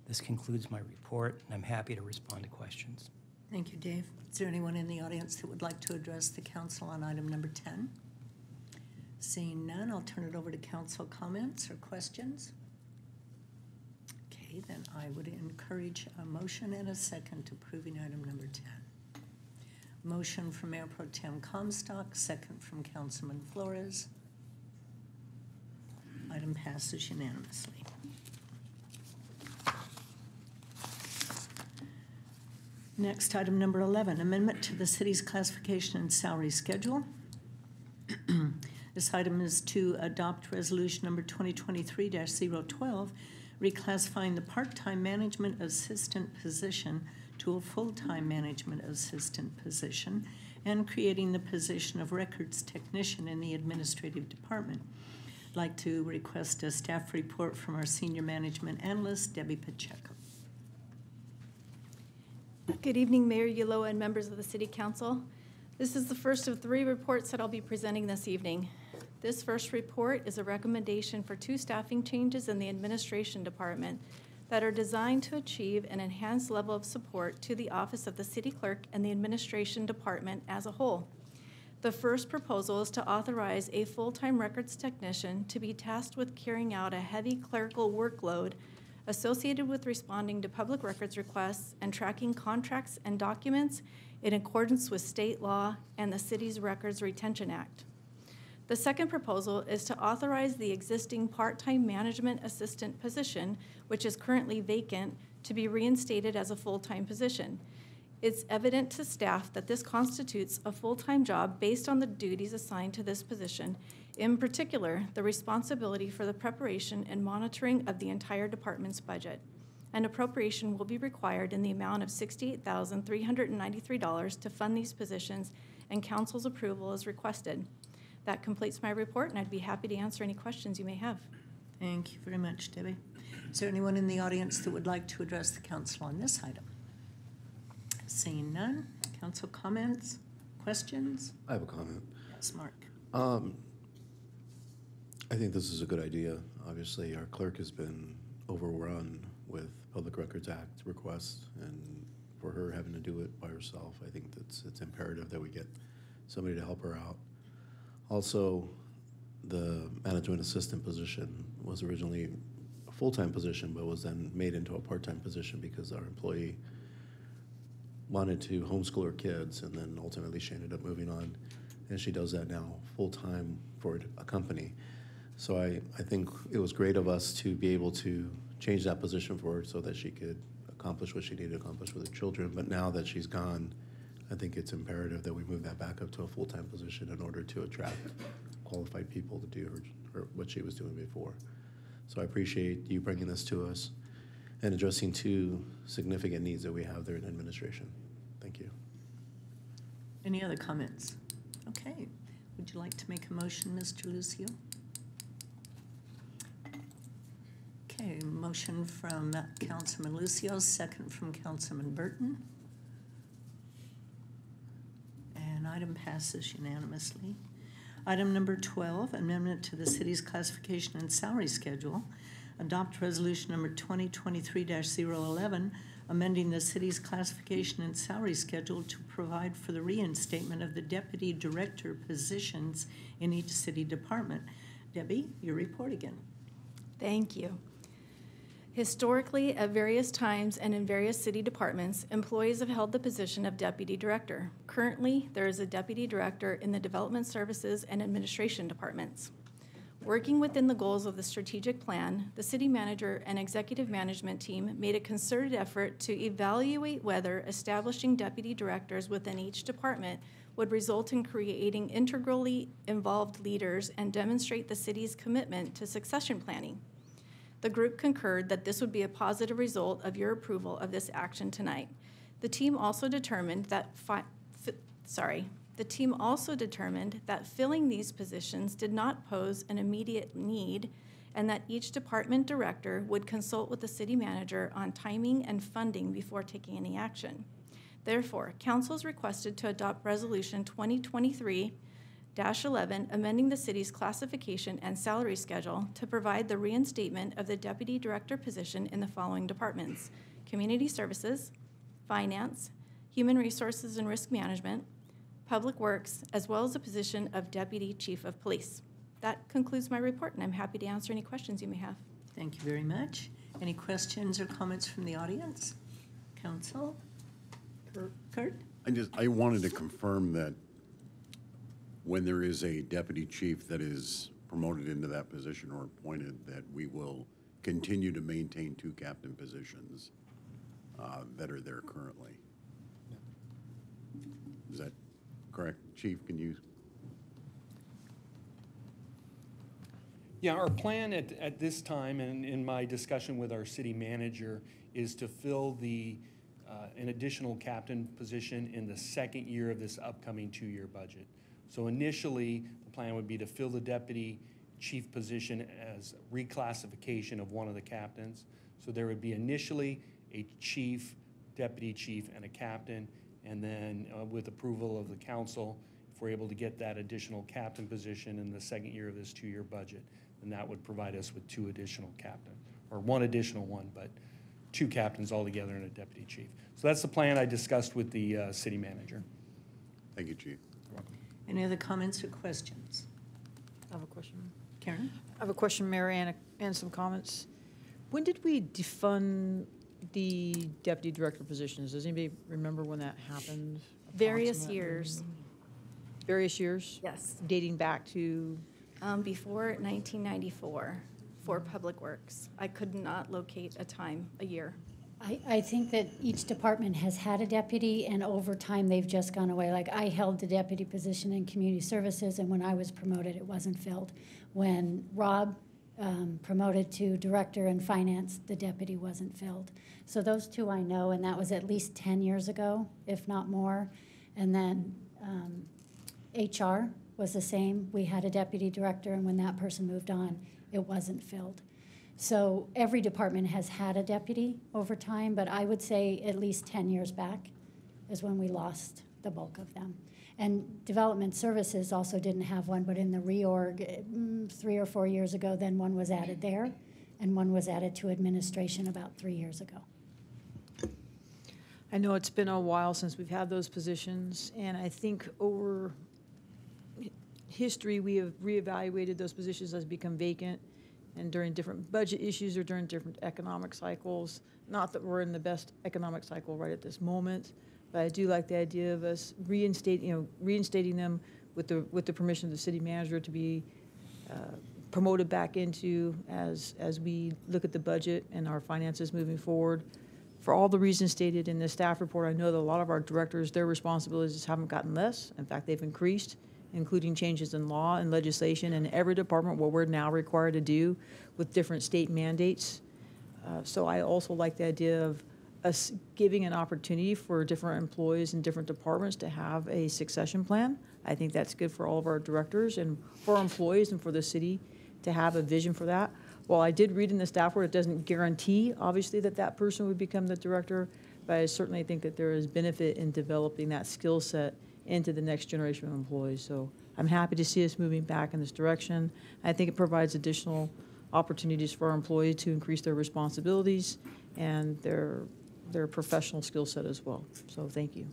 This concludes my report, and I'm happy to respond to questions. Thank you, Dave. Is there anyone in the audience that would like to address the council on item number 10? Seeing none, I'll turn it over to council comments or questions. Okay, then I would encourage a motion and a second approving item number 10. Motion from Mayor Pro Tem Comstock, second from Councilman Flores. Item passes unanimously. Next, item number 11, amendment to the city's classification and salary schedule. This item is to adopt resolution number 2023-012, reclassifying the part-time management assistant position to a full-time management assistant position and creating the position of records technician in the administrative department. I'd like to request a staff report from our senior management analyst, Debbie Pacheco. Good evening, Mayor Ulloa and members of the City Council. This is the first of 3 reports that I'll be presenting this evening. This first report is a recommendation for 2 staffing changes in the administration department that are designed to achieve an enhanced level of support to the office of the city clerk and the administration department as a whole. The first proposal is to authorize a full-time records technician to be tasked with carrying out a heavy clerical workload associated with responding to public records requests and tracking contracts and documents in accordance with state law and the city's Records Retention Act. The second proposal is to authorize the existing part-time management assistant position, which is currently vacant, to be reinstated as a full-time position. It's evident to staff that this constitutes a full-time job based on the duties assigned to this position, in particular, the responsibility for the preparation and monitoring of the entire department's budget. An appropriation will be required in the amount of $68,393 to fund these positions, and council's approval is requested. That completes my report, and I'd be happy to answer any questions you may have. Thank you very much, Debbie. Is there anyone in the audience that would like to address the council on this item? Seeing none, council comments, questions? I have a comment. Yes, Mark. I think this is a good idea. Obviously, our clerk has been overrun with Public Records Act requests, and for her having to do it by herself, I think it's imperative that we get somebody to help her out. Also, the management assistant position was originally a full-time position, but was then made into a part-time position because our employee wanted to homeschool her kids, and then ultimately she ended up moving on, and she does that now full-time for a company. So I think it was great of us to be able to change that position for her so that she could accomplish what she needed to accomplish with her children. But now that she's gone, I think it's imperative that we move that back up to a full-time position in order to attract qualified people to do her what she was doing before. So I appreciate you bringing this to us and addressing 2 significant needs that we have there in administration. Thank you. Any other comments? Okay. Would you like to make a motion, Mr. Lucio? Okay, motion from Councilman Lucio, second from Councilman Burton. And item passes unanimously. Item number 12, amendment to the city's classification and salary schedule. Adopt resolution number 2023-011, amending the city's classification and salary schedule to provide for the reinstatement of the deputy director positions in each city department. Debbie, your report again. Thank you. Historically, at various times and in various city departments, employees have held the position of deputy director. Currently, there is a deputy director in the development services and administration departments. Working within the goals of the strategic plan, the city manager and executive management team made a concerted effort to evaluate whether establishing deputy directors within each department would result in creating integrally involved leaders and demonstrate the city's commitment to succession planning. The group concurred that this would be a positive result of your approval of this action tonight. The team also determined that filling these positions did not pose an immediate need, and that each department director would consult with the city manager on timing and funding before taking any action. Therefore, council is requested to adopt Resolution 2023-11, amending the city's classification and salary schedule to provide the reinstatement of the deputy director position in the following departments: community services, finance, human resources and risk management, public works, as well as the position of deputy chief of police. That concludes my report, and I'm happy to answer any questions you may have. Thank you very much. Any questions or comments from the audience? Council? Kurt? I wanted to confirm that when there is a deputy chief that is promoted into that position or appointed, that we will continue to maintain 2 captain positions that are there currently. Is that correct? Chief, can you? Yeah, our plan at this time, and in my discussion with our city manager, is to fill an additional captain position in the second year of this upcoming 2-year budget. So initially, the plan would be to fill the deputy chief position as reclassification of one of the captains. So there would be initially a chief, deputy chief, and a captain, and then with approval of the council, if we're able to get that additional captain position in the second year of this 2-year budget, then that would provide us with 2 additional captains, or 1 additional one, but 2 captains altogether and a deputy chief. So that's the plan I discussed with the city manager. Thank you, Chief. You're welcome. Any other comments or questions? I have a question. Karen? I have a question, Mary, and some comments. When did we defund the deputy director positions? Does anybody remember when that happened? Various years. Various years? Yes. Dating back to? Before 1994 for public works. I could not locate a year. I think that each department has had a deputy, and over time they've just gone away. Like, I held the deputy position in community services, and when I was promoted, it wasn't filled. When Rob promoted to director in finance, the deputy wasn't filled. So those 2 I know, and that was at least 10 years ago, if not more. And then HR was the same. We had a deputy director, and when that person moved on, it wasn't filled. So every department has had a deputy over time, but I would say at least 10 years back is when we lost the bulk of them. And development services also didn't have one, but in the reorg 3 or 4 years ago, then one was added there, and one was added to administration about 3 years ago. I know it's been a while since we've had those positions, and I think over history, we have reevaluated those positions as become vacant, and during different budget issues or during different economic cycles. Not that we're in the best economic cycle right at this moment, but I do like the idea of us reinstating them with the permission of the city manager to be promoted back into as we look at the budget and our finances moving forward. For all the reasons stated in the staff report, I know that a lot of our directors, their responsibilities haven't gotten less. In fact, they've increased, including changes in law and legislation in every department, what we're now required to do with different state mandates. So I also like the idea of us giving an opportunity for different employees in different departments to have a succession plan. I think that's good for all of our directors and for our employees and for the city to have a vision for that. While I did read in the staff report, it doesn't guarantee, obviously, that that person would become the director, but I certainly think that there is benefit in developing that skill set into the next generation of employees. So I'm happy to see us moving back in this direction. I think it provides additional opportunities for our employees to increase their responsibilities and their their professional skill set as well. So thank you.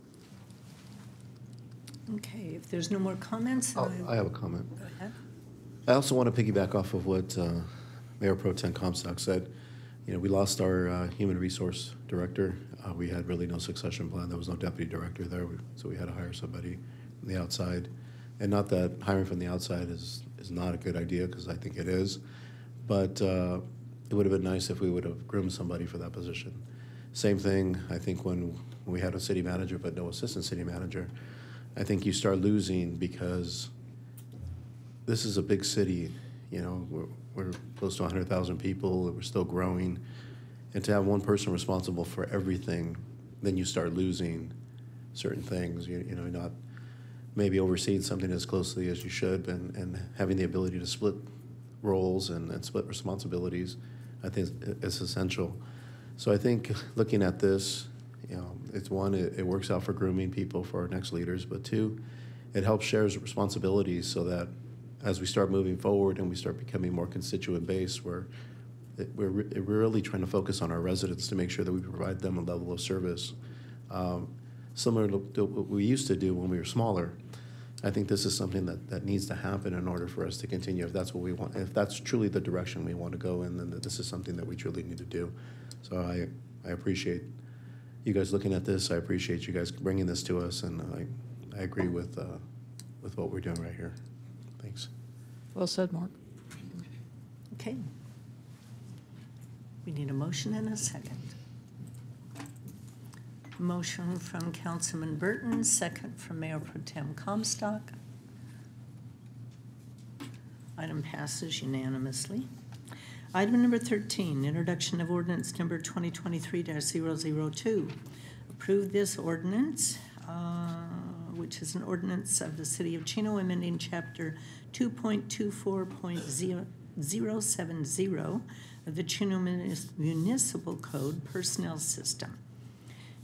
Okay, if there's no more comments, I have a comment. Go ahead. I also want to piggyback off of what Mayor Pro Tem Comstock said. You know, we lost our human resource director. We had really no succession plan. There was no deputy director there, so we had to hire somebody from the outside. And not that hiring from the outside is not a good idea, because I think it is, but it would have been nice if we would have groomed somebody for that position. Same thing, I think, when we had a city manager but no assistant city manager. I think you start losing, because this is a big city. You know, we're close to 100,000 people, and we're still growing. And to have one person responsible for everything, then you start losing certain things. You know, not maybe overseeing something as closely as you should, and having the ability to split roles and split responsibilities, I think is essential. So I think looking at this, you know, it's one, it works out for grooming people for our next leaders, but two, it helps share responsibilities so that as we start moving forward and we start becoming more constituent based, we're really trying to focus on our residents to make sure that we provide them a level of service similar to what we used to do when we were smaller. I think this is something that needs to happen in order for us to continue. If that's what we want, if that's truly the direction we want to go in, then this is something that we truly need to do. So I appreciate you guys looking at this. I appreciate you guys bringing this to us, and I agree with what we're doing right here. Thanks. Well said, Mark. Okay. We need a motion and a second. Motion from Councilman Burton, second from Mayor Pro Tem Comstock. Item passes unanimously. Item number 13, introduction of ordinance number 2023-002. Approve this ordinance, which is an ordinance of the City of Chino amending Chapter 2.24.070 of the Chino Municipal Code Personnel System.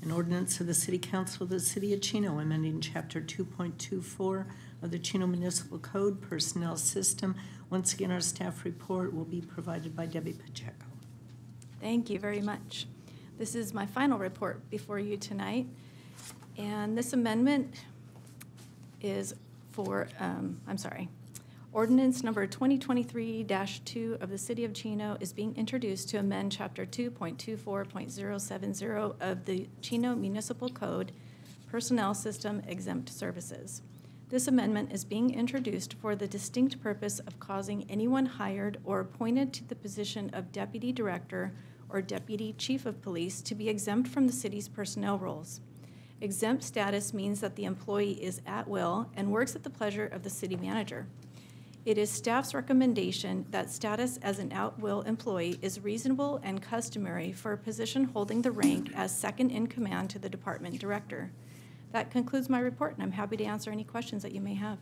An ordinance of the City Council of the City of Chino amending Chapter 2.24 of the Chino Municipal Code Personnel System. Once again, our staff report will be provided by Debbie Pacheco. Thank you very much. This is my final report before you tonight. And this amendment is for, ordinance number 2023-2 of the City of Chino is being introduced to amend Chapter 2.24.070 of the Chino Municipal Code Personnel System Exempt Services. This amendment is being introduced for the distinct purpose of causing anyone hired or appointed to the position of Deputy Director or Deputy Chief of Police to be exempt from the city's personnel rules. Exempt status means that the employee is at will and works at the pleasure of the city manager. It is staff's recommendation that status as an at-will employee is reasonable and customary for a position holding the rank as second in command to the department director. That concludes my report, and I'm happy to answer any questions that you may have.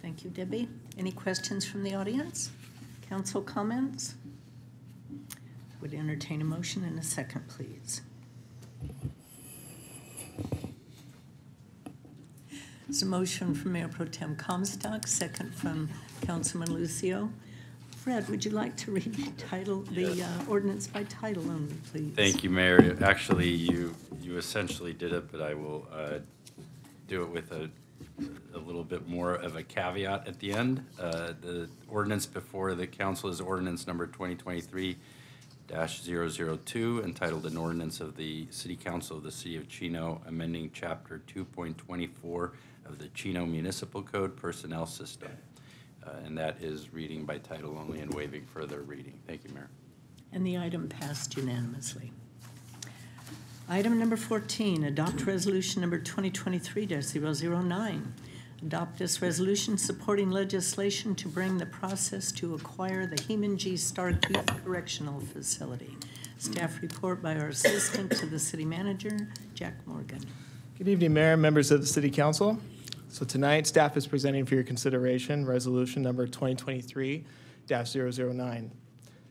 Thank you, Debbie. Any questions from the audience? Council comments? Would entertain a motion in a second, please. There's a motion from Mayor Pro Tem Comstock, second from Councilman Lucio. Fred, would you like to read the title, the ordinance by title only, please? Thank you, Mayor. Actually, you essentially did it, but I will do it with a little bit more of a caveat at the end. The ordinance before the council is ordinance number 2023-002, entitled an ordinance of the City Council of the City of Chino amending Chapter 2.24 of the Chino Municipal Code Personnel System. And that is reading by title only and waiving further reading. Thank you, Mayor. And the item passed unanimously. Item number 14, adopt resolution number 2023-009. Adopt this resolution supporting legislation to bring the process to acquire the Heman G. Stark Youth Correctional Facility. Staff report by our assistant to the city manager, Jack Morgan. Good evening, Mayor, members of the City Council. So tonight, staff is presenting for your consideration resolution number 2023-009.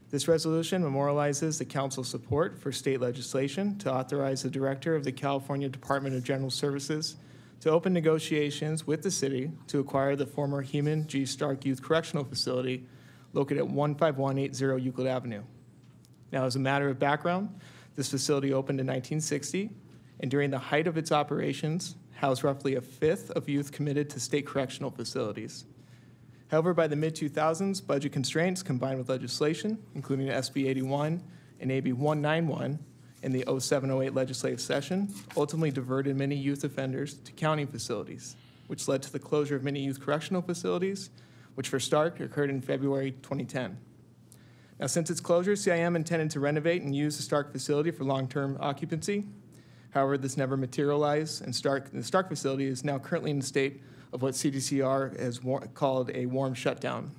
This resolution memorializes the council's support for state legislation to authorize the director of the California Department of General Services to open negotiations with the city to acquire the former Heman G. Stark Youth Correctional Facility located at 15180 Euclid Avenue. Now, as a matter of background, This facility opened in 1960, and during the height of its operations, housed roughly a fifth of youth committed to state correctional facilities. However, by the mid-2000s, budget constraints combined with legislation, including SB 81 and AB 191 in the 07-08 legislative session, ultimately diverted many youth offenders to county facilities, which led to the closure of many youth correctional facilities, which for Stark occurred in February 2010. Now, since its closure, CIM intended to renovate and use the Stark facility for long-term occupancy. However, this never materialized, and the Stark facility is now currently in the state of what CDCR has called a warm shutdown.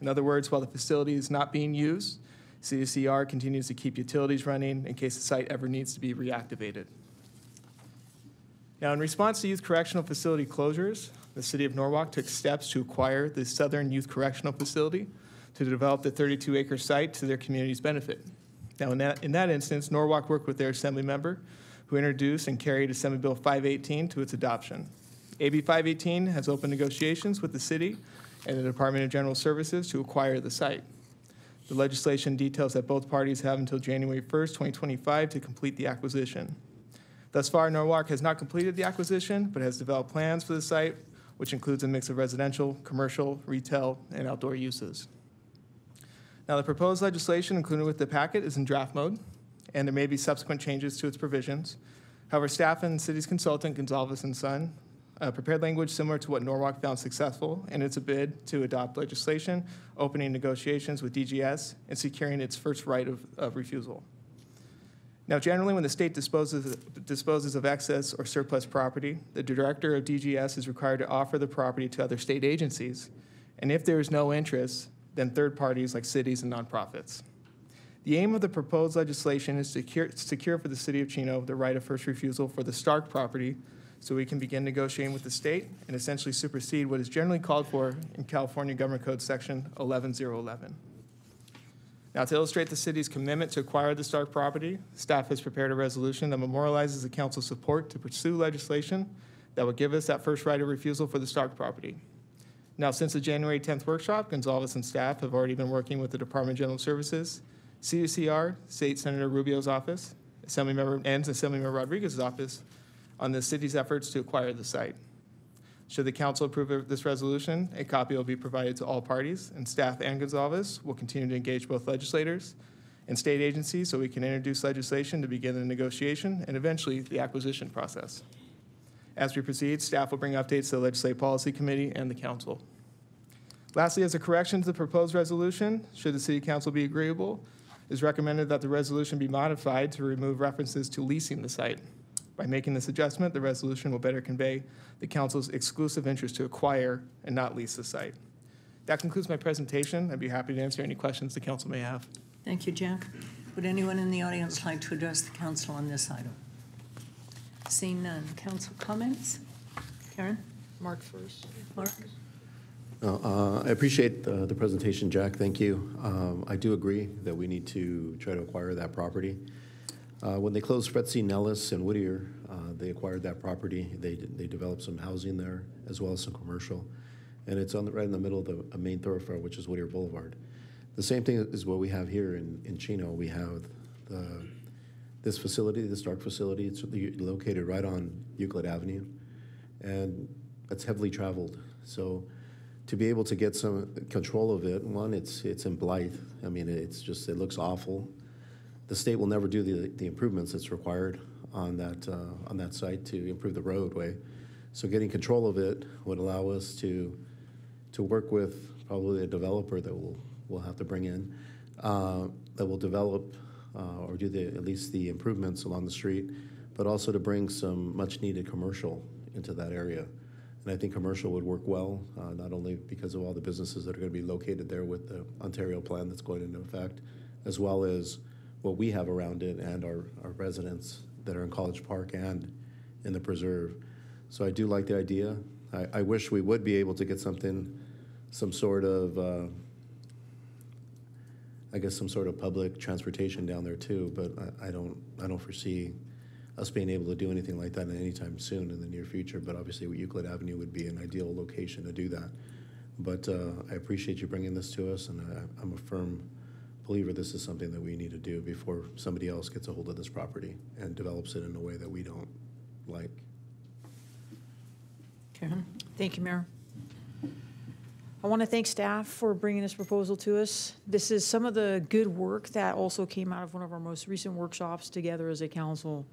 In other words, while the facility is not being used, CDCR continues to keep utilities running in case the site ever needs to be reactivated. Now, in response to youth correctional facility closures, the City of Norwalk took steps to acquire the Southern Youth Correctional Facility to develop the 32-acre site to their community's benefit. Now, in that instance, Norwalk worked with their assembly member, who introduced and carried Assembly Bill 518 to its adoption. AB 518 has opened negotiations with the city and the Department of General Services to acquire the site. The legislation details that both parties have until January 1st, 2025 to complete the acquisition. Thus far, Norwalk has not completed the acquisition, but has developed plans for the site, which includes a mix of residential, commercial, retail, and outdoor uses. Now, the proposed legislation included with the packet is in draft mode, and there may be subsequent changes to its provisions. However, staff and city's consultant, Gonzalez and Son, prepared language similar to what Norwalk found successful in its bid to adopt legislation, opening negotiations with DGS, and securing its first right of refusal. Now, generally, when the state disposes of excess or surplus property, the director of DGS is required to offer the property to other state agencies, and if there is no interest, then third parties like cities and nonprofits. The aim of the proposed legislation is to secure for the city of Chino the right of first refusal for the Stark property, so we can begin negotiating with the state and essentially supersede what is generally called for in California Government Code Section 11011. Now, to illustrate the city's commitment to acquire the Stark property, staff has prepared a resolution that memorializes the council's support to pursue legislation that would give us that first right of refusal for the Stark property. Now, since the January 10th workshop, Gonzalez and staff have already been working with the Department of General Services, CDCR, State Senator Rubio's office, Assemblymember Rodriguez's office on the city's efforts to acquire the site. Should the council approve of this resolution, a copy will be provided to all parties, and staff and Gonzalez will continue to engage both legislators and state agencies so we can introduce legislation to begin the negotiation and eventually the acquisition process. As we proceed, staff will bring updates to the Legislative Policy Committee and the council. Lastly, as a correction to the proposed resolution, should the City Council be agreeable, it is recommended that the resolution be modified to remove references to leasing the site. By making this adjustment, the resolution will better convey the council's exclusive interest to acquire and not lease the site. That concludes my presentation. I'd be happy to answer any questions the council may have. Thank you, Jack. Would anyone in the audience like to address the council on this item? Seeing none. Council comments? Karen? Mark first. Mark? I appreciate the presentation, Jack. Thank you. I do agree that we need to try to acquire that property. When they closed Fred C. Nellis and Whittier, they acquired that property. They developed some housing there as well as some commercial. And it's right in the middle of the main thoroughfare, which is Whittier Boulevard. The same thing is what we have here in Chino. We have this facility, the Stark facility. It's located right on Euclid Avenue, and it's heavily traveled. So to be able to get some control of it, one, it's in blight. I mean, it looks awful. The state will never do the improvements that's required on that site to improve the roadway. So getting control of it would allow us to work with probably a developer that we'll have to bring in that will develop or do at least the improvements along the street, but also to bring some much needed commercial into that area. And I think commercial would work well, not only because of all the businesses that are going to be located there with the Ontario plan that's going into effect, as well as what we have around it and our residents that are in College Park and in the preserve. So I do like the idea. I wish we would be able to get some sort of public transportation down there too, but I don't foresee us being able to do anything like that anytime soon in the near future. But obviously Euclid Avenue would be an ideal location to do that. But I appreciate you bringing this to us, and I'm a firm believer this is something that we need to do before somebody else gets a hold of this property and develops it in a way that we don't like. Karen? Thank you, Mayor. I want to thank staff for bringing this proposal to us. This is some of the good work that also came out of one of our most recent workshops together as a council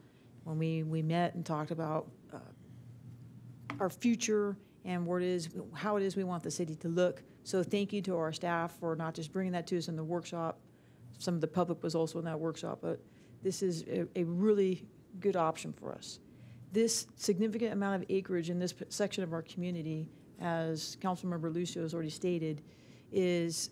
when we met and talked about our future and how it is we want the city to look. So thank you to our staff for not just bringing that to us in the workshop. Some of the public was also in that workshop, but this is a really good option for us. This significant amount of acreage in this section of our community, as Councilmember Lucio has already stated, it's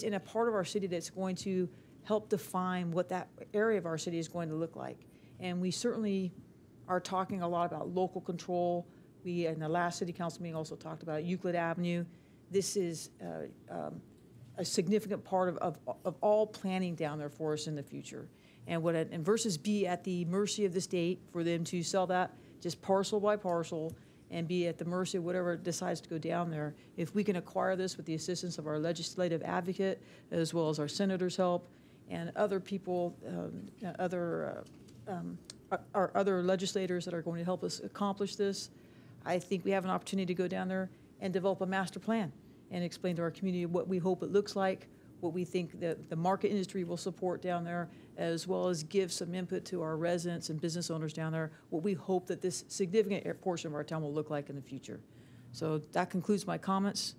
in a part of our city that's going to help define what that area of our city is going to look like. And we certainly are talking a lot about local control. We, in the last city council meeting, also talked about Euclid Avenue. This is a significant part of all planning down there for us in the future. And versus be at the mercy of the state for them to sell that just parcel by parcel and be at the mercy of whatever decides to go down there. If we can acquire this with the assistance of our legislative advocate, as well as our senators' help and other people, our other legislators that are going to help us accomplish this, I think we have an opportunity to go down there and develop a master plan and explain to our community what we hope it looks like, what we think that the market industry will support down there, as well as give some input to our residents and business owners down there, what we hope that this significant portion of our town will look like in the future. So that concludes my comments.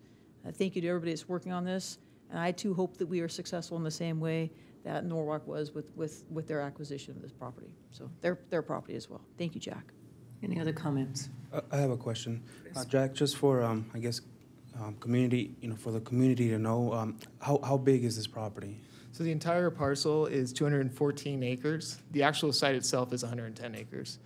Thank you to everybody that's working on this. And I too hope that we are successful in the same way that Norwalk was with their acquisition of this property. So their property as well. Thank you, Jack. Any other comments? I have a question. Jack, just for, I guess, community, for the community to know, how big is this property? So the entire parcel is 214 acres. The actual site itself is 110 acres.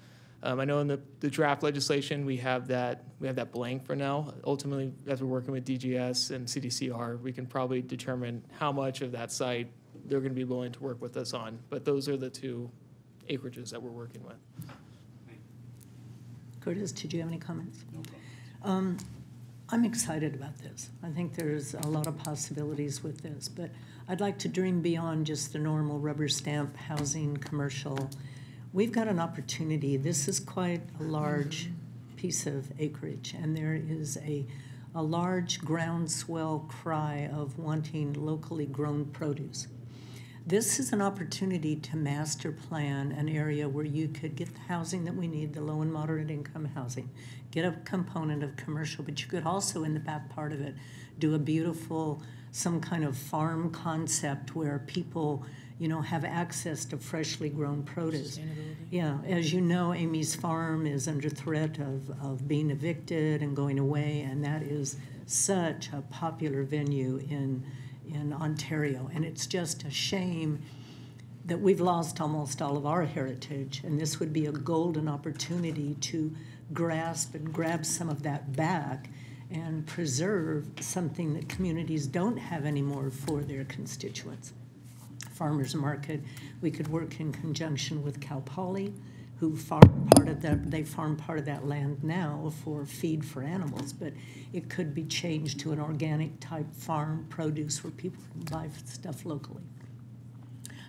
I know in the draft legislation we have that blank for now. Ultimately, as we're working with DGS and CDCR, we can probably determine how much of that site they're going to be willing to work with us on. But those are the two acreages that we're working with. Curtis, did you have any comments? No comments. I'm excited about this. I think there's a lot of possibilities with this, but I'd like to dream beyond just the normal rubber stamp housing commercial. We've got an opportunity. This is quite a large piece of acreage, and there is a large groundswell cry of wanting locally grown produce. This is an opportunity to master plan an area where you could get the housing that we need, the low and moderate income housing, get a component of commercial, but you could also, in the back part of it, do a beautiful, some kind of farm concept where people, have access to freshly grown produce. Yeah, as you know, Amy's Farm is under threat of being evicted and going away, and that is such a popular venue in Ontario. And it's just a shame that we've lost almost all of our heritage, and this would be a golden opportunity to grasp and grab some of that back and preserve something that communities don't have anymore for their constituents. Farmers market, we could work in conjunction with Cal Poly, who farm part of that, they farm part of that land now for feed for animals, but it could be changed to an organic type farm produce where people can buy stuff locally.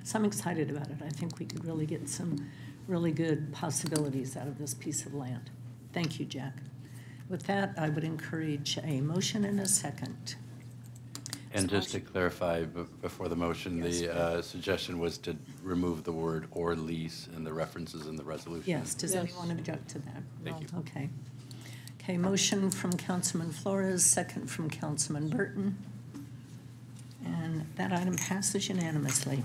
So I'm excited about it. I think we could really get some really good possibilities out of this piece of land. Thank you, Jack. With that, I would encourage a motion and a second. And just to clarify, before the motion, the suggestion was to remove the word "or lease" and the references in the resolution. Yes, does anyone object to that? Thank you. Okay. Okay, motion from Councilman Flores, second from Councilman Burton. And that item passes unanimously.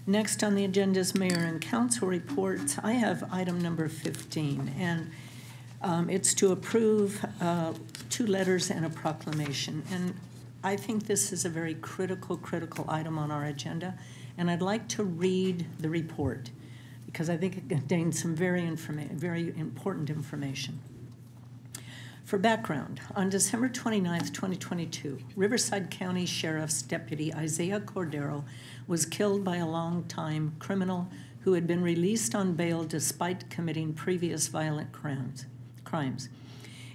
Next on the agenda is Mayor and Council reports. I have item number 15, and it's to approve 2 letters and a proclamation. And I think this is a very critical item on our agenda, and I'd like to read the report because I think it contains some very important information. For background, on December 29th, 2022, Riverside County Sheriff's Deputy Isaiah Cordero was killed by a longtime criminal who had been released on bail despite committing previous violent crimes.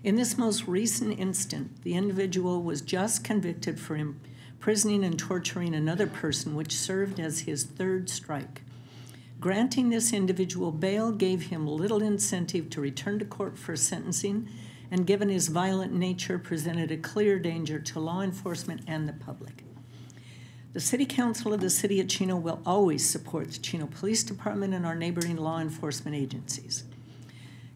In this most recent incident, the individual was just convicted for imprisoning and torturing another person, which served as his third strike. Granting this individual bail gave him little incentive to return to court for sentencing, and given his violent nature, presented a clear danger to law enforcement and the public. The City Council of the City of Chino will always support the Chino Police Department and our neighboring law enforcement agencies.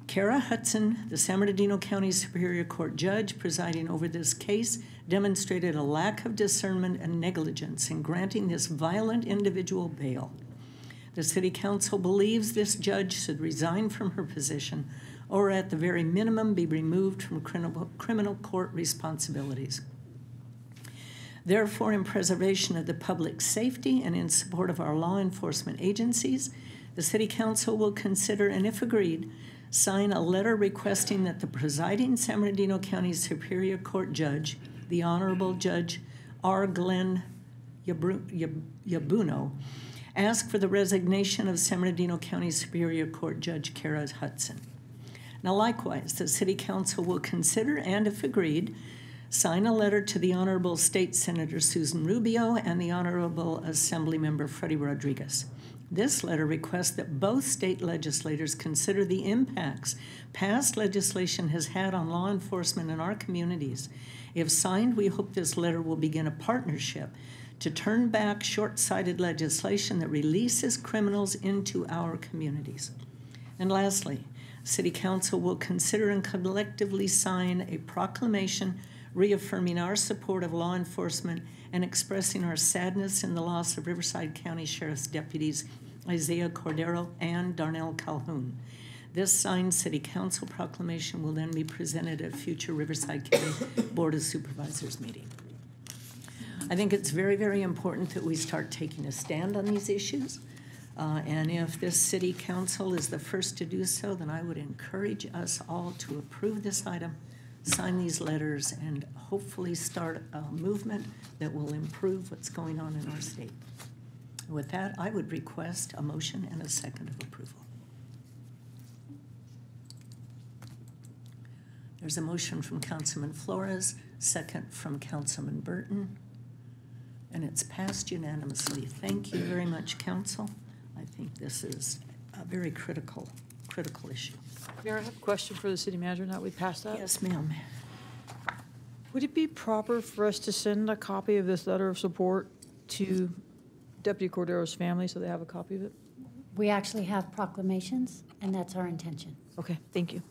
Kara Hudson, the San Bernardino County Superior Court judge presiding over this case, demonstrated a lack of discernment and negligence in granting this violent individual bail. The City Council believes this judge should resign from her position or at the very minimum be removed from criminal court responsibilities. Therefore, in preservation of the public safety and in support of our law enforcement agencies, the City Council will consider, and if agreed, sign a letter requesting that the presiding San Bernardino County Superior Court judge, the Honorable Judge R. Glenn Yabuno, ask for the resignation of San Bernardino County Superior Court Judge Kara Hudson. Now, likewise, the City Council will consider, and if agreed, sign a letter to the Honorable State Senator Susan Rubio and the Honorable Assembly Member Freddie Rodriguez. This letter requests that both state legislators consider the impacts past legislation has had on law enforcement in our communities. If signed, we hope this letter will begin a partnership to turn back short-sighted legislation that releases criminals into our communities. And lastly, City Council will consider and collectively sign a proclamation reaffirming our support of law enforcement and expressing our sadness in the loss of Riverside County Sheriff's deputies Isaiah Cordero and Darnell Calhoun. This signed City Council proclamation will then be presented at a future Riverside County Board of Supervisors meeting. I think it's very, very important that we start taking a stand on these issues. And if this City Council is the first to do so, then I would encourage us all to approve this item, sign these letters, and hopefully start a movement that will improve what's going on in our state. With that, I would request a motion and a second of approval. There's a motion from Councilman Flores, second from Councilman Burton, and it's passed unanimously. Thank you very much, Council. I think this is a very critical issue. Mayor, I have a question for the city manager now that we passed that. Yes, ma'am. Would it be proper for us to send a copy of this letter of support to Deputy Cordero's family so they have a copy of it? We actually have proclamations, and that's our intention. Okay, thank you.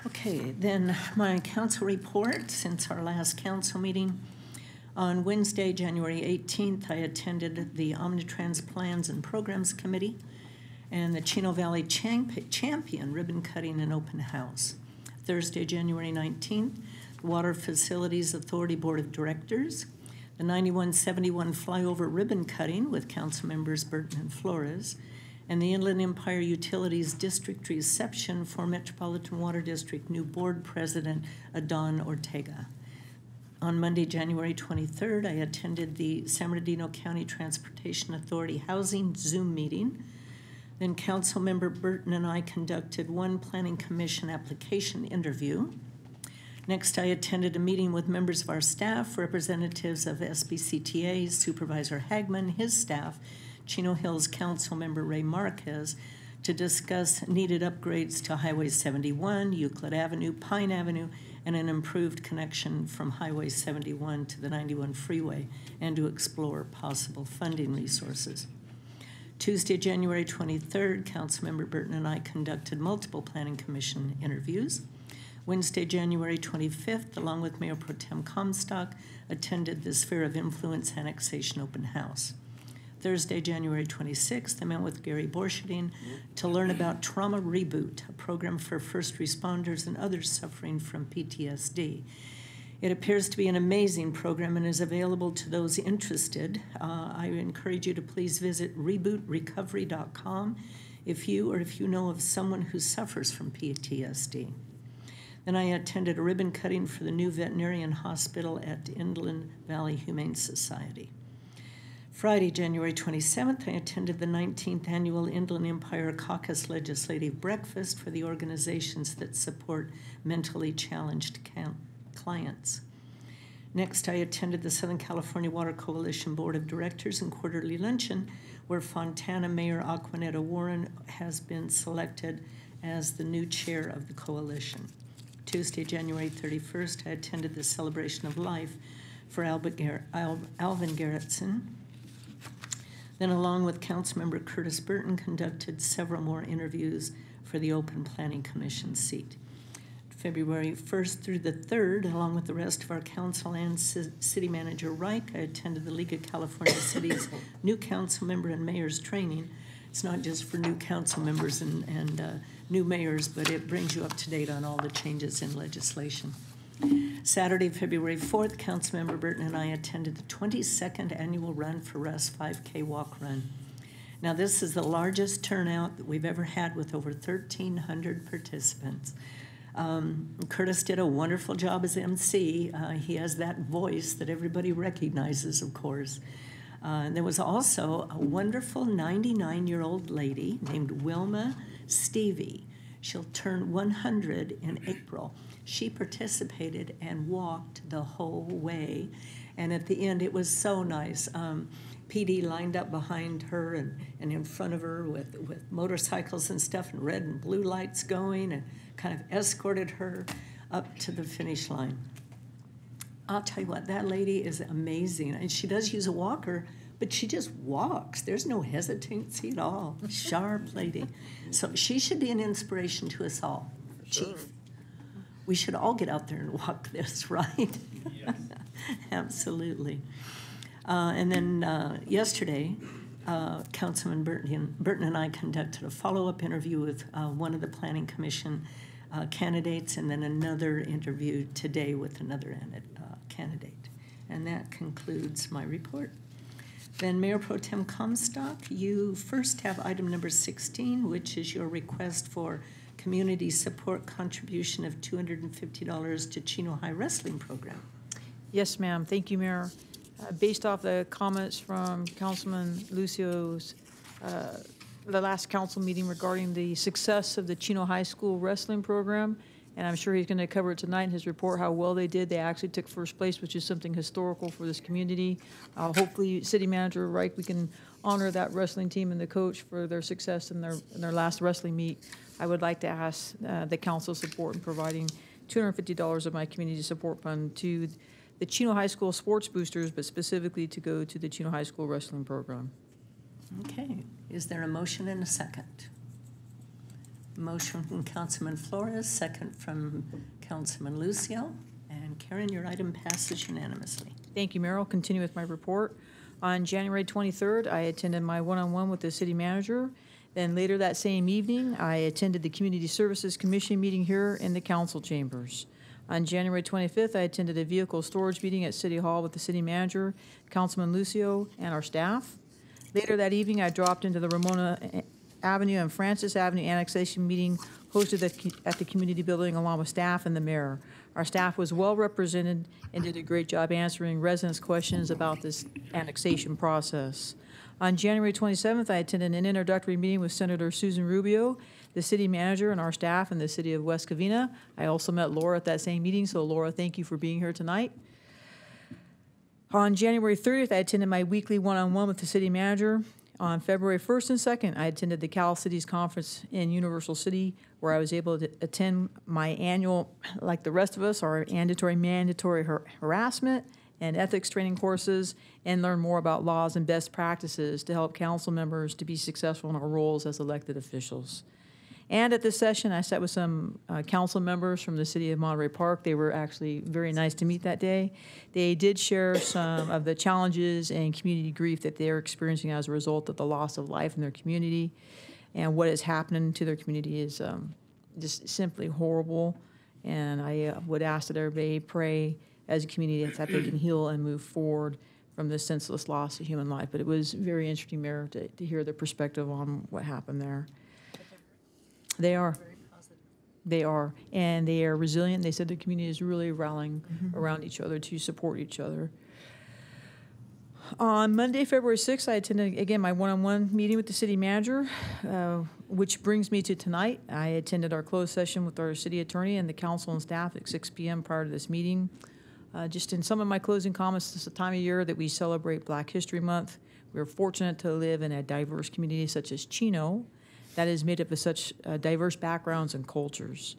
Okay, then my council report since our last council meeting. On Wednesday, January 18th, I attended the Omnitrans Plans and Programs Committee and the Chino Valley Champion ribbon cutting and open house. Thursday, January 19th, the Water Facilities Authority Board of Directors, the 9171 flyover ribbon cutting with council members Burton and Flores, and the Inland Empire Utilities District reception for Metropolitan Water District new board president Adon Ortega. On Monday, January 23rd, I attended the San Bernardino County Transportation Authority Housing Zoom meeting. Then Council Member Burton and I conducted one Planning Commission application interview. Next, I attended a meeting with members of our staff, representatives of SBCTA, Supervisor Hagman, his staff, Chino Hills Council Member Ray Marquez, to discuss needed upgrades to Highway 71, Euclid Avenue, Pine Avenue, and an improved connection from Highway 71 to the 91 freeway, and to explore possible funding resources. Tuesday, January 23rd, Councilmember Burton and I conducted multiple Planning Commission interviews. Wednesday, January 25th, along with Mayor Pro Tem Comstock, attended the Sphere of Influence Annexation Open House. Thursday, January 26th, I met with Gary Borcherding to learn about Trauma Reboot, a program for first responders and others suffering from PTSD. It appears to be an amazing program and is available to those interested. I encourage you to please visit rebootrecovery.com if you know of someone who suffers from PTSD. Then I attended a ribbon cutting for the new veterinarian hospital at Inland Valley Humane Society. Friday, January 27th, I attended the 19th Annual Inland Empire Caucus Legislative Breakfast for the organizations that support mentally challenged clients. Next, I attended the Southern California Water Coalition Board of Directors and quarterly luncheon, where Fontana Mayor Aquanetta Warren has been selected as the new chair of the coalition. Tuesday, January 31st, I attended the celebration of life for Alvin Garrettson. Then, along with Councilmember Curtis Burton, conducted several more interviews for the open Planning Commission seat. February 1st through the 3rd, along with the rest of our council and City Manager Reich, I attended the League of California Cities new council member and mayor's training. It's not just for new council members and new mayors, but it brings you up to date on all the changes in legislation. Saturday, February 4th, Councilmember Burton and I attended the 22nd annual Run for Russ 5K walk run. Now, this is the largest turnout that we've ever had, with over 1,300 participants. Curtis did a wonderful job as MC. He has that voice that everybody recognizes, of course. And there was also a wonderful 99-year-old lady named Wilma Stevie. She'll turn 100 in April. She participated and walked the whole way. And at the end, it was so nice. PD lined up behind her and in front of her with motorcycles and stuff, and red and blue lights going, and kind of escorted her up to the finish line. I'll tell you what, that lady is amazing. And she does use a walker, but she just walks. There's no hesitancy at all. Sharp lady. So she should be an inspiration to us all. Sure. Chief, we should all get out there and walk this, right? Yes. Absolutely. And then yesterday, Councilman Burton and I conducted a follow-up interview with one of the Planning Commission candidates, and then another interview today with another candidate. And that concludes my report. Then Mayor Pro Tem Comstock, you first have item number 16, which is your request for community support contribution of $250 to Chino High Wrestling Program. Yes, ma'am. Thank you, Mayor. Based off the comments from Councilman Lucio's the last council meeting regarding the success of the Chino High School wrestling program, and I'm sure he's going to cover it tonight in his report, how well they did. They actually took first place, which is something historical for this community. Hopefully, City Manager Reich, we can honor that wrestling team and the coach for their success in their last wrestling meet. I would like to ask the council's support in providing $250 of my community support fund to the Chino High School sports boosters, but specifically to go to the Chino High School wrestling program. Okay. Is there a motion and a second? Motion from Councilman Flores, second from Councilman Lucio. And Karen, your item passes unanimously. Thank you, Mayor. I'll continue with my report. On January 23rd, I attended my one-on-one with the city manager. Then later that same evening, I attended the Community Services Commission meeting here in the council chambers. On January 25th, I attended a vehicle storage meeting at City Hall with the city manager, Councilman Lucio, and our staff. Later that evening, I dropped into the Ramona Avenue and Francis Avenue annexation meeting hosted at the community building along with staff and the mayor. Our staff was well represented and did a great job answering residents' questions about this annexation process. On January 27th, I attended an introductory meeting with Senator Susan Rubio, the city manager, and our staff in the city of West Covina. I also met Laura at that same meeting, so Laura, thank you for being here tonight. On January 30th, I attended my weekly one-on-one with the city manager. On February 1st and 2nd, I attended the Cal Cities Conference in Universal City, where I was able to attend my annual, like the rest of us, our mandatory harassment and ethics training courses, and learn more about laws and best practices to help council members to be successful in our roles as elected officials. And at this session, I sat with some council members from the city of Monterey Park. They were actually very nice to meet that day. They did share some of the challenges and community grief that they're experiencing as a result of the loss of life in their community. And what is happening to their community is just simply horrible. And I would ask that everybody pray as a community that they can heal and move forward from this senseless loss of human life. But it was very interesting, Mayor, to hear their perspective on what happened there. They are. They are. And they are resilient. They said the community is really rallying around each other to support each other. On Monday, February 6th, I attended, again, my one-on-one meeting with the city manager, which brings me to tonight. I attended our closed session with our city attorney and the council and staff at 6 p.m. prior to this meeting. Just in some of my closing comments, this is the time of year that we celebrate Black History Month. We're fortunate to live in a diverse community such as Chino that is made up of such diverse backgrounds and cultures.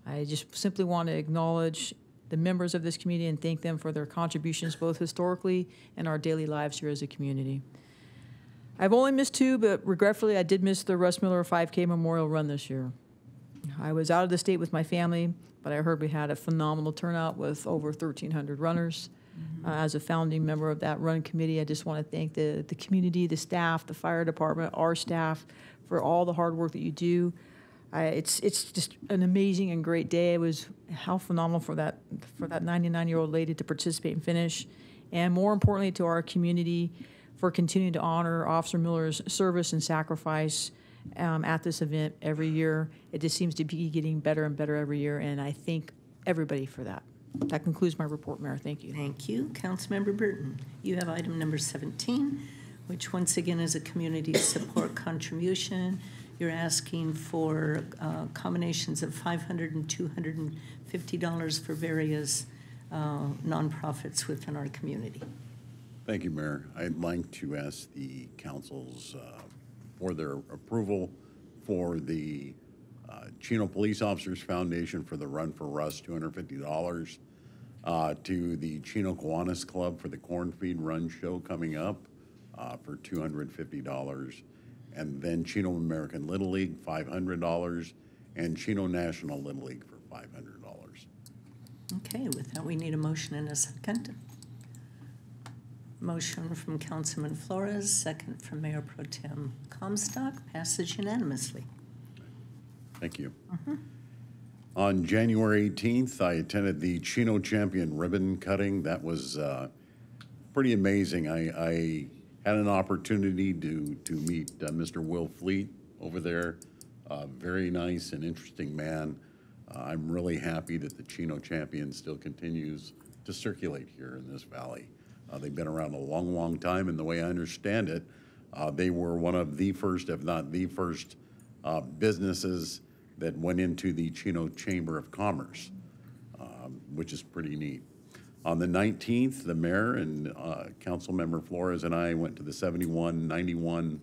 I just simply want to acknowledge the members of this community and thank them for their contributions both historically and our daily lives here as a community. I've only missed 2, but regretfully I did miss the Russ Miller 5K Memorial Run this year. I was out of the state with my family, but I heard we had a phenomenal turnout with over 1,300 runners. As a founding member of that run committee, I just want to thank the community, the staff, the fire department, our staff for all the hard work that you do. It's just an amazing and great day. It was how phenomenal for that 99-year-old lady to participate and finish, and more importantly to our community for continuing to honor Officer Miller's service and sacrifice at this event every year. It just seems to be getting better and better every year, and I thank everybody for that. That concludes my report, Mayor. Thank you. Thank you. Councilmember Burton, you have item number 17, which once again is a community support contribution. You're asking for combinations of $500 and $250 for various nonprofits within our community. Thank you, Mayor. I'd like to ask the councils for their approval for the Chino Police Officers Foundation for the Run for Russ, $250, to the Chino Kiwanis Club for the Corn Feed Run Show coming up for $250, and then Chino American Little League, $500, and Chino National Little League for $500. Okay, with that, we need a motion and a second. Motion from Councilman Flores, second from Mayor Pro Tem Comstock, passes unanimously. Thank you. On January 18th, I attended the Chino Champion ribbon cutting. That was pretty amazing. I had an opportunity to meet Mr. Will Fleet over there. Very nice and interesting man. I'm really happy that the Chino Champion still continues to circulate here in this valley. They've been around a long, long time, and the way I understand it, they were one of the first, if not the first, businesses that went into the Chino Chamber of Commerce, which is pretty neat. On the 19th, the mayor and Councilmember Flores and I went to the 7191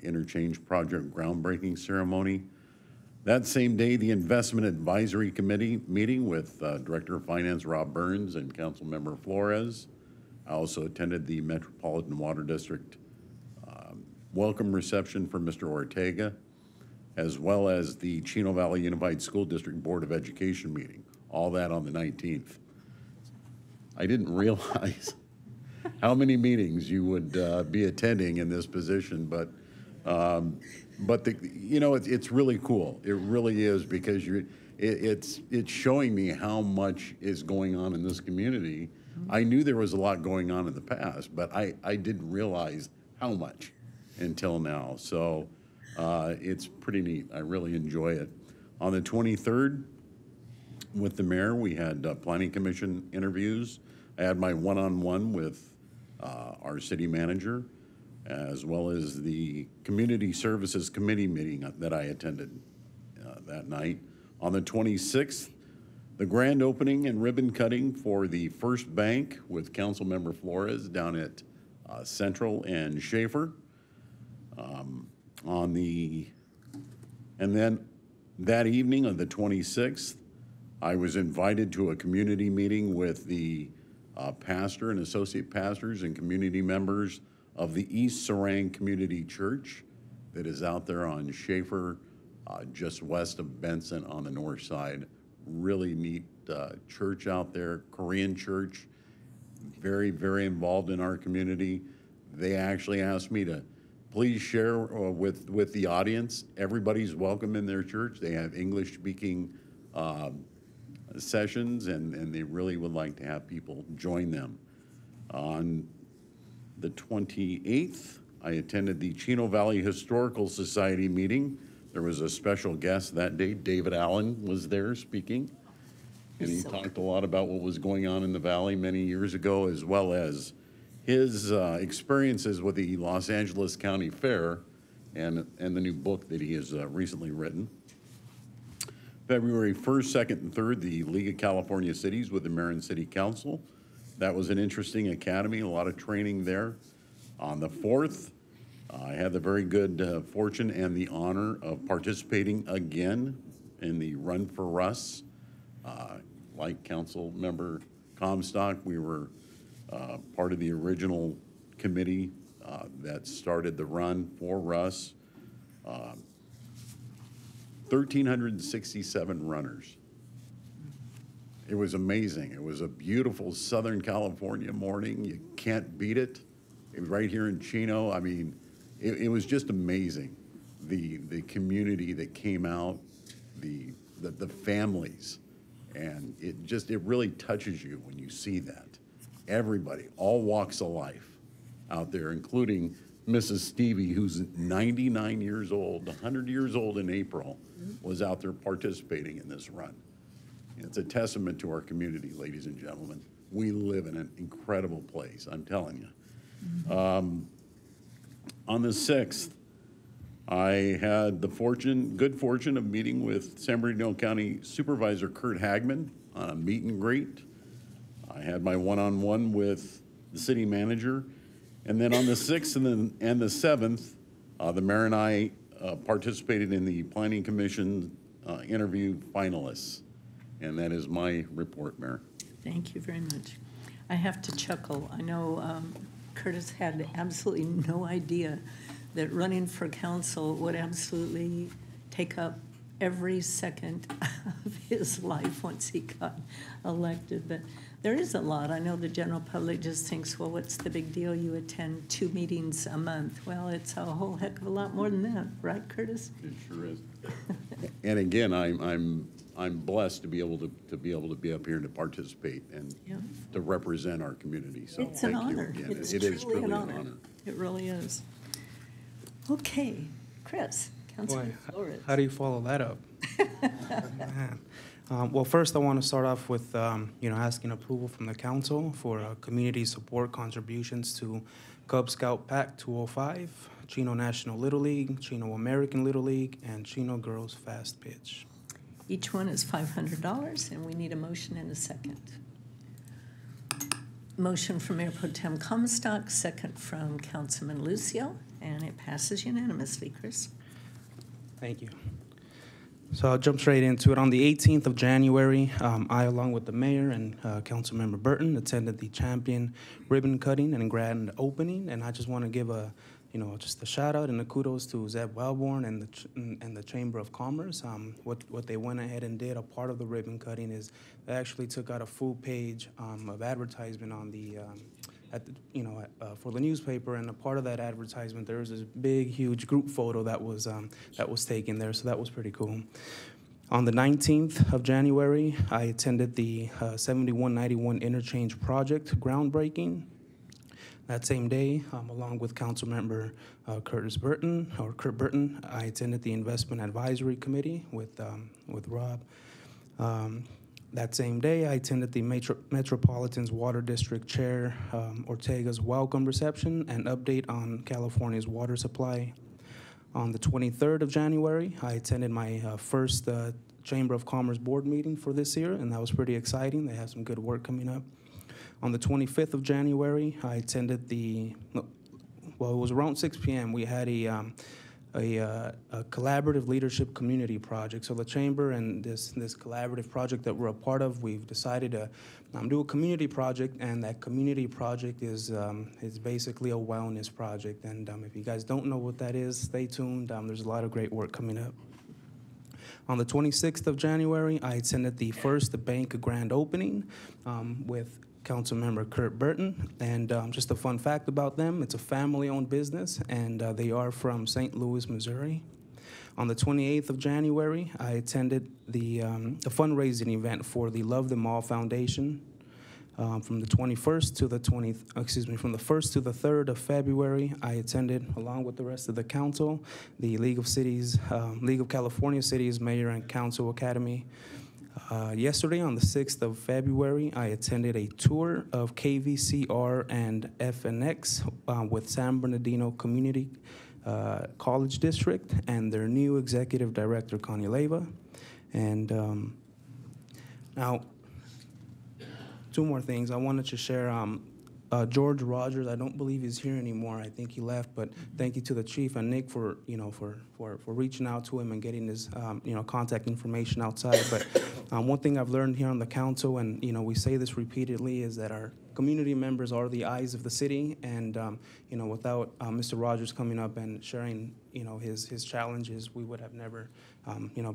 Interchange Project groundbreaking ceremony. That same day, the Investment Advisory Committee meeting with Director of Finance Rob Burns and Councilmember Flores. I also attended the Metropolitan Water District welcome reception for Mr. Ortega, as well as the Chino Valley Unified School District Board of Education meeting, all that on the 19th. I didn't realize how many meetings you would be attending in this position, but you know, it's really cool. It really is, because it's showing me how much is going on in this community. I knew there was a lot going on in the past, but I didn't realize how much until now. So it's pretty neat. I really enjoy it. On the 23rd, with the mayor, we had planning commission interviews. I had my one-on-one with our city manager, as well as the community services committee meeting that I attended that night. On the 26th, the grand opening and ribbon cutting for the First Bank with Councilmember Flores down at Central and Schaefer. And then that evening on the 26th, I was invited to a community meeting with the pastor and associate pastors and community members of the East Sarang Community Church that is out there on Schaefer, just west of Benson on the north side. Really neat church out there, Korean church, very, very involved in our community. They actually asked me to please share with the audience. Everybody's welcome in their church. They have English-speaking sessions, and they really would like to have people join them. On the 28th, I attended the Chino Valley Historical Society meeting. There was a special guest that day. David Allen was there speaking, and he talked a lot about what was going on in the valley many years ago, as well as his experiences with the Los Angeles County Fair and the new book that he has recently written. February 1st, 2nd, and 3rd, the League of California Cities with the Mayor and City Council. That was an interesting academy, a lot of training there. On the 4th, I had the very good fortune and the honor of participating again in the Run for Russ. Like Council Member Comstock, we were part of the original committee that started the Run for Russ. 1,367 runners. It was amazing. It was a beautiful Southern California morning. You can't beat it. It was right here in Chino. I mean, it was just amazing. The community that came out, the families, and it really touches you when you see that. Everybody, all walks of life out there, including Mrs. Stevie, who's 99 years old, 100 years old in April, was out there participating in this run. It's a testament to our community, ladies and gentlemen. We live in an incredible place, I'm telling you. On the 6th, I had the good fortune of meeting with San Bernardino County Supervisor Kurt Hagman on a meet and greet. I had my one-on-one with the city manager. And then on the 6th and the 7th, the mayor and I participated in the Planning Commission interview finalists. And that is my report, Mayor. Thank you very much. I have to chuckle. I know Curtis had absolutely no idea that running for council would absolutely take up every second of his life once he got elected. But there is a lot. I know the general public just thinks, well, what's the big deal? You attend 2 meetings a month. Well, it's a whole heck of a lot more than that, right, Curtis? It sure is. And again, I'm blessed to be able to be up here and to participate and to represent our community. So it's an honor. It's it is truly an honor. honor. It really is. Okay, Chris, Councilman Flores. How do you follow that up? Man. Well, first I want to start off with asking approval from the council for community support contributions to Cub Scout Pack 205, Chino National Little League, Chino American Little League, and Chino Girls Fast Pitch. Each one is $500, and we need a motion and a second. Motion from Mayor Pro Tem Comstock, second from Councilman Lucio, and it passes unanimously. Chris. Thank you. So I'll jump straight into it. On the 18th of January, I, along with the mayor and Councilmember Burton, attended the Champion ribbon cutting and grand opening, and I just want to give just a shout out and a kudos to Zeb Wellborn and the Chamber of Commerce. What they went ahead and did, a part of the ribbon cutting is they actually took out a full page of advertisement on the for the newspaper, and a part of that advertisement there was this big, huge group photo that was taken there, so that was pretty cool. On the 19th of January, I attended the 7191 Interchange Project groundbreaking. That same day, along with Councilmember Kurt Burton, I attended the Investment Advisory Committee with Rob. That same day, I attended the Metropolitan's Water District Chair Ortega's welcome reception and update on California's water supply. On the 23rd of January, I attended my first Chamber of Commerce board meeting for this year, and that was pretty exciting. They have some good work coming up. On the 25th of January, I attended it was around 6 p.m. We had a collaborative leadership community project. So the chamber and this collaborative project that we're a part of, we've decided to do a community project, and that community project is basically a wellness project. And if you guys don't know what that is, stay tuned. There's a lot of great work coming up. On the 26th of January, I attended the first bank grand opening with Councilmember Kurt Burton, and just a fun fact about them, it's a family-owned business, and they are from St. Louis, Missouri. On the 28th of January, I attended the fundraising event for the Love Them All Foundation. From the 1st to the 3rd of February, I attended, along with the rest of the council, the League of California Cities Mayor and Council Academy. Yesterday, on the 6th of February, I attended a tour of KVCR and FNX with San Bernardino Community College District and their new executive director, Connie Leyva. And now, two more things. I wanted to share George Rogers. I don't believe he's here anymore. I think he left, but thank you to the chief and Nick for reaching out to him and getting his contact information outside. But one thing I've learned here on the council, and we say this repeatedly, is that our community members are the eyes of the city, and without Mr. Rogers coming up and sharing his challenges, we would have never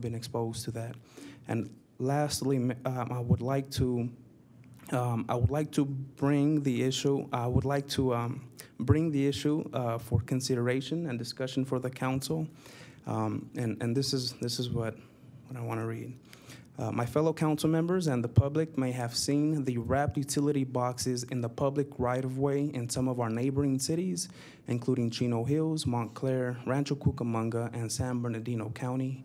been exposed to that. And lastly, I would like to bring the issue. Bring the issue for consideration and discussion for the council, and this is what I want to read. My fellow council members and the public may have seen the wrapped utility boxes in the public right-of-way in some of our neighboring cities, including Chino Hills, Montclair, Rancho Cucamonga, and San Bernardino County.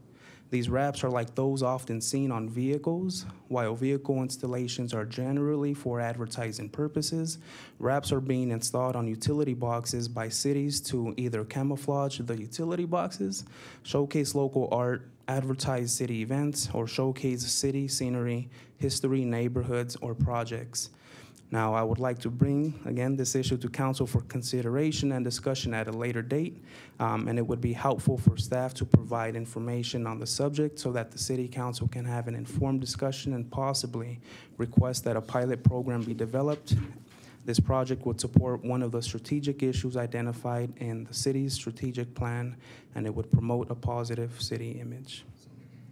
These wraps are like those often seen on vehicles. While vehicle installations are generally for advertising purposes, wraps are being installed on utility boxes by cities to either camouflage the utility boxes, showcase local art, advertise city events, or showcase city scenery, history, neighborhoods, or projects. Now, I would like to bring, again, this issue to council for consideration and discussion at a later date, and it would be helpful for staff to provide information on the subject so that the city council can have an informed discussion and possibly request that a pilot program be developed. This project would support one of the strategic issues identified in the city's strategic plan, and it would promote a positive city image.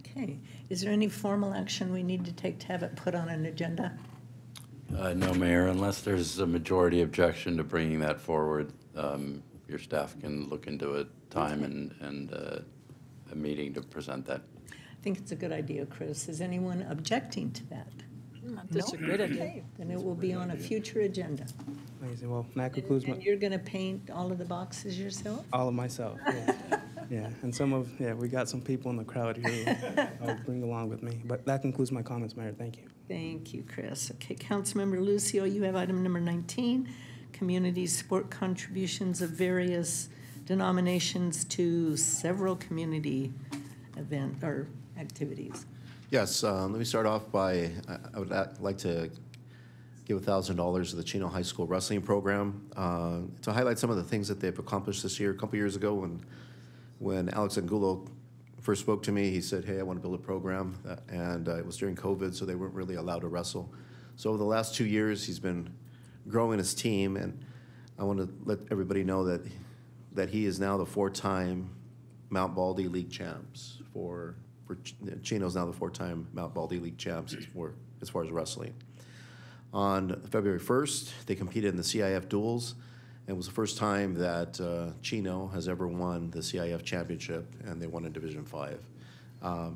Okay. Is there any formal action we need to take to have it put on an agenda? No, Mayor, unless there's a majority objection to bringing that forward, your staff can look into a time and a meeting to present that. I think it's a good idea, Chris. Is anyone objecting to that? That's a great idea. Okay. Then it will be on a future agenda. Amazing. Well, that concludes And you're going to paint all of the boxes yourself? all of myself. Yeah, and we got some people in the crowd here who I'll bring along with me. But that concludes my comments, Mayor. Thank you. Thank you, Chris. Okay, Councilmember Lucio, you have item number 19, community support contributions of various denominations to several community event or activities. Yes, let me start off by, I would like to give $1,000 to the Chino High School Wrestling Program to highlight some of the things that they've accomplished this year. A couple years ago when Alex Angulo first spoke to me, he said, hey, I want to build a program, and it was during COVID, so they weren't really allowed to wrestle. So over the last 2 years, he's been growing his team, and I want to let everybody know that he is now the 4-time Mount Baldy League champs. Chino's now the 4-time Mount Baldy League champs as far as wrestling. On February 1st, they competed in the CIF duels. It was the first time that Chino has ever won the CIF championship, and they won in Division 5.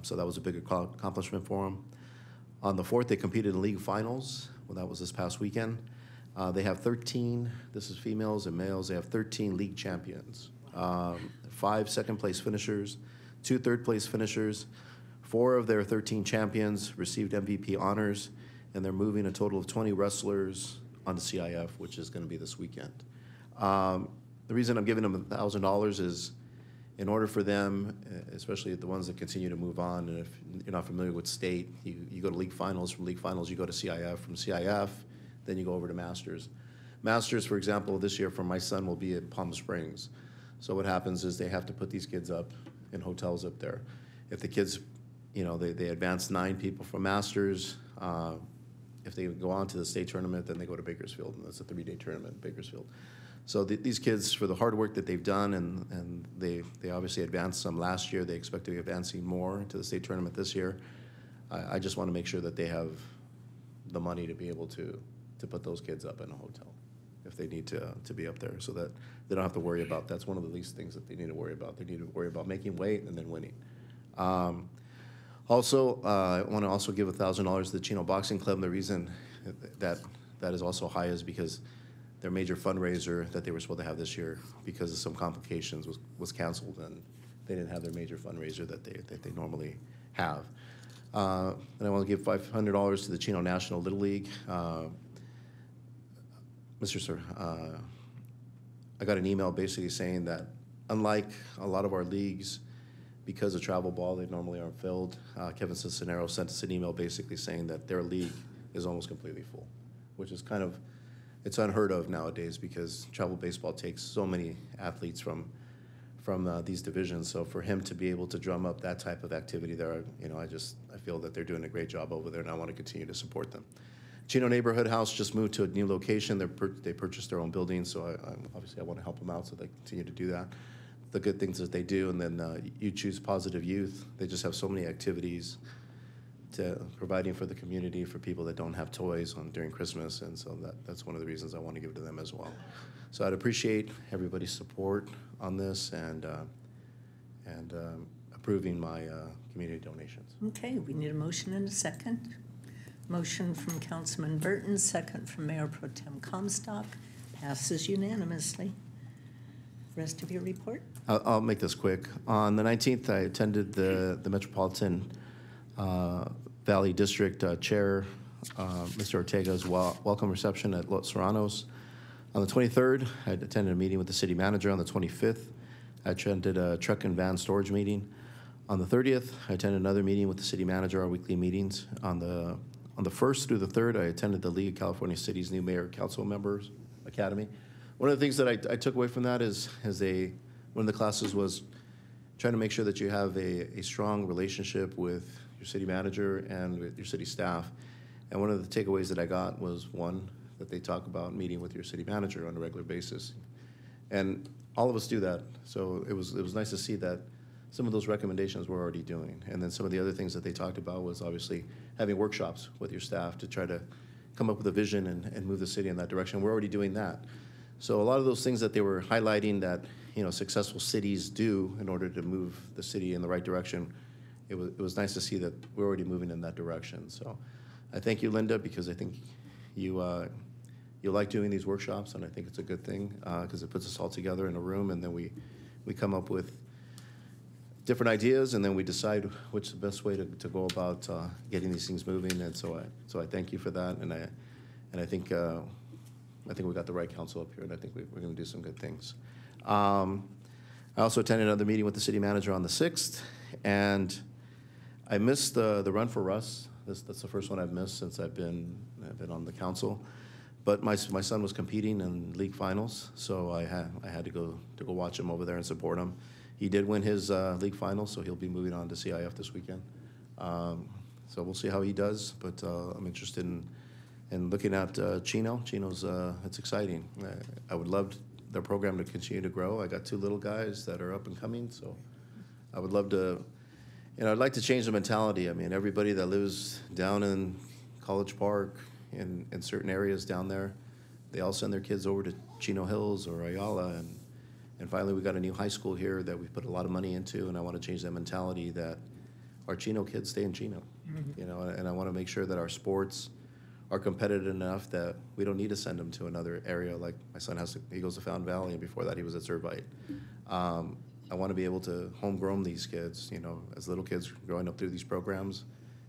So that was a big accomplishment for them. On the 4th, they competed in league finals. Well, that was this past weekend. They have 13, this is females and males, they have 13 league champions. 5 second-place finishers, 2 third-place finishers. 4 of their 13 champions received MVP honors, and they're moving a total of 20 wrestlers on the CIF, which is going to be this weekend. The reason I'm giving them $1,000 is in order for them, especially the ones that continue to move on, and if you're not familiar with state, you go to league finals, from league finals you go to CIF, from CIF, then you go over to Masters. Masters, for example, this year for my son will be at Palm Springs. So what happens is they have to put these kids up in hotels up there. If the kids, they advance 9 people from Masters, if they go on to the state tournament, then they go to Bakersfield, and that's a 3-day tournament in Bakersfield. So these kids, for the hard work that they've done, and they obviously advanced some last year, they expect to be advancing more to the state tournament this year. I just want to make sure that they have the money to be able to put those kids up in a hotel if they need to be up there, so that they don't have to worry about. That's one of the least things that they need to worry about. They need to worry about making weight and then winning. Also, I want to also give $1,000 to the Chino Boxing Club. The reason that is also high is because their major fundraiser that they were supposed to have this year, because of some complications, was canceled, and they didn't have their major fundraiser that they normally have. And I want to give $500 to the Chino National Little League. Mr. Sir, I got an email basically saying that unlike a lot of our leagues because of travel ball, they normally aren't filled. Kevin Cincinnati sent us an email basically saying that their league is almost completely full, which is kind of, it's unheard of nowadays because travel baseball takes so many athletes from these divisions. So for him to be able to drum up that type of activity there, I feel that they're doing a great job over there, and I want to continue to support them. Chino Neighborhood House just moved to a new location. They purchased their own building, so obviously I want to help them out so they continue to do that. The good things that they do, and then You Choose Positive Youth. They just have so many activities to providing for the community for people that don't have toys during Christmas, and so that's one of the reasons I want to give to them as well. So I'd appreciate everybody's support on this and approving my community donations. Okay, we need a motion and a second. Motion from Councilman Burton, second from Mayor Pro Tem Comstock. Passes unanimously. Rest of your report? I'll make this quick. On the 19th, I attended the Metropolitan Valley District Chair, Mr. Ortega's welcome reception at Los Serranos. On the 23rd, I attended a meeting with the city manager. On the 25th, I attended a truck and van storage meeting. On the 30th, I attended another meeting with the city manager, our weekly meetings. On the 1st through the 3rd, I attended the League of California Cities New Mayor Council Members Academy. One of the things that I took away from that is one of the classes was trying to make sure that you have a strong relationship with your city manager and with your city staff. And one of the takeaways that I got was, one, that they talk about meeting with your city manager on a regular basis. And all of us do that. So it was nice to see that some of those recommendations we're already doing. And then some of the other things that they talked about was obviously having workshops with your staff to try to come up with a vision and move the city in that direction. We're already doing that. So a lot of those things that they were highlighting that successful cities do in order to move the city in the right direction, it was nice to see that we're already moving in that direction. So I thank you, Linda, because I think you like doing these workshops, and I think it's a good thing because it puts us all together in a room, and then we come up with different ideas, and then we decide which is the best way to go about getting these things moving. And so I thank you for that, and I think we got the right council up here, and I think we're going to do some good things. I also attended another meeting with the city manager on the 6th, and I missed the Run for Russ. That's the first one I've missed since I've been on the council. But my son was competing in league finals, so I had to go watch him over there and support him. He did win his league finals, so he'll be moving on to CIF this weekend. So we'll see how he does, but I'm interested in looking at Chino. Chino's, it's exciting. I would love their program to continue to grow. I got 2 little guys that are up and coming, so I would love to, I'd like to change the mentality. I mean, everybody that lives down in College Park, in certain areas down there, they all send their kids over to Chino Hills or Ayala, and finally we got a new high school here that we put a lot of money into, and I want to change that mentality that our Chino kids stay in Chino, and I want to make sure that our sports are competitive enough that we don't need to send them to another area. Like my son he goes to Fountain Valley, and before that he was at Servite. I want to be able to homegrown these kids, as little kids growing up through these programs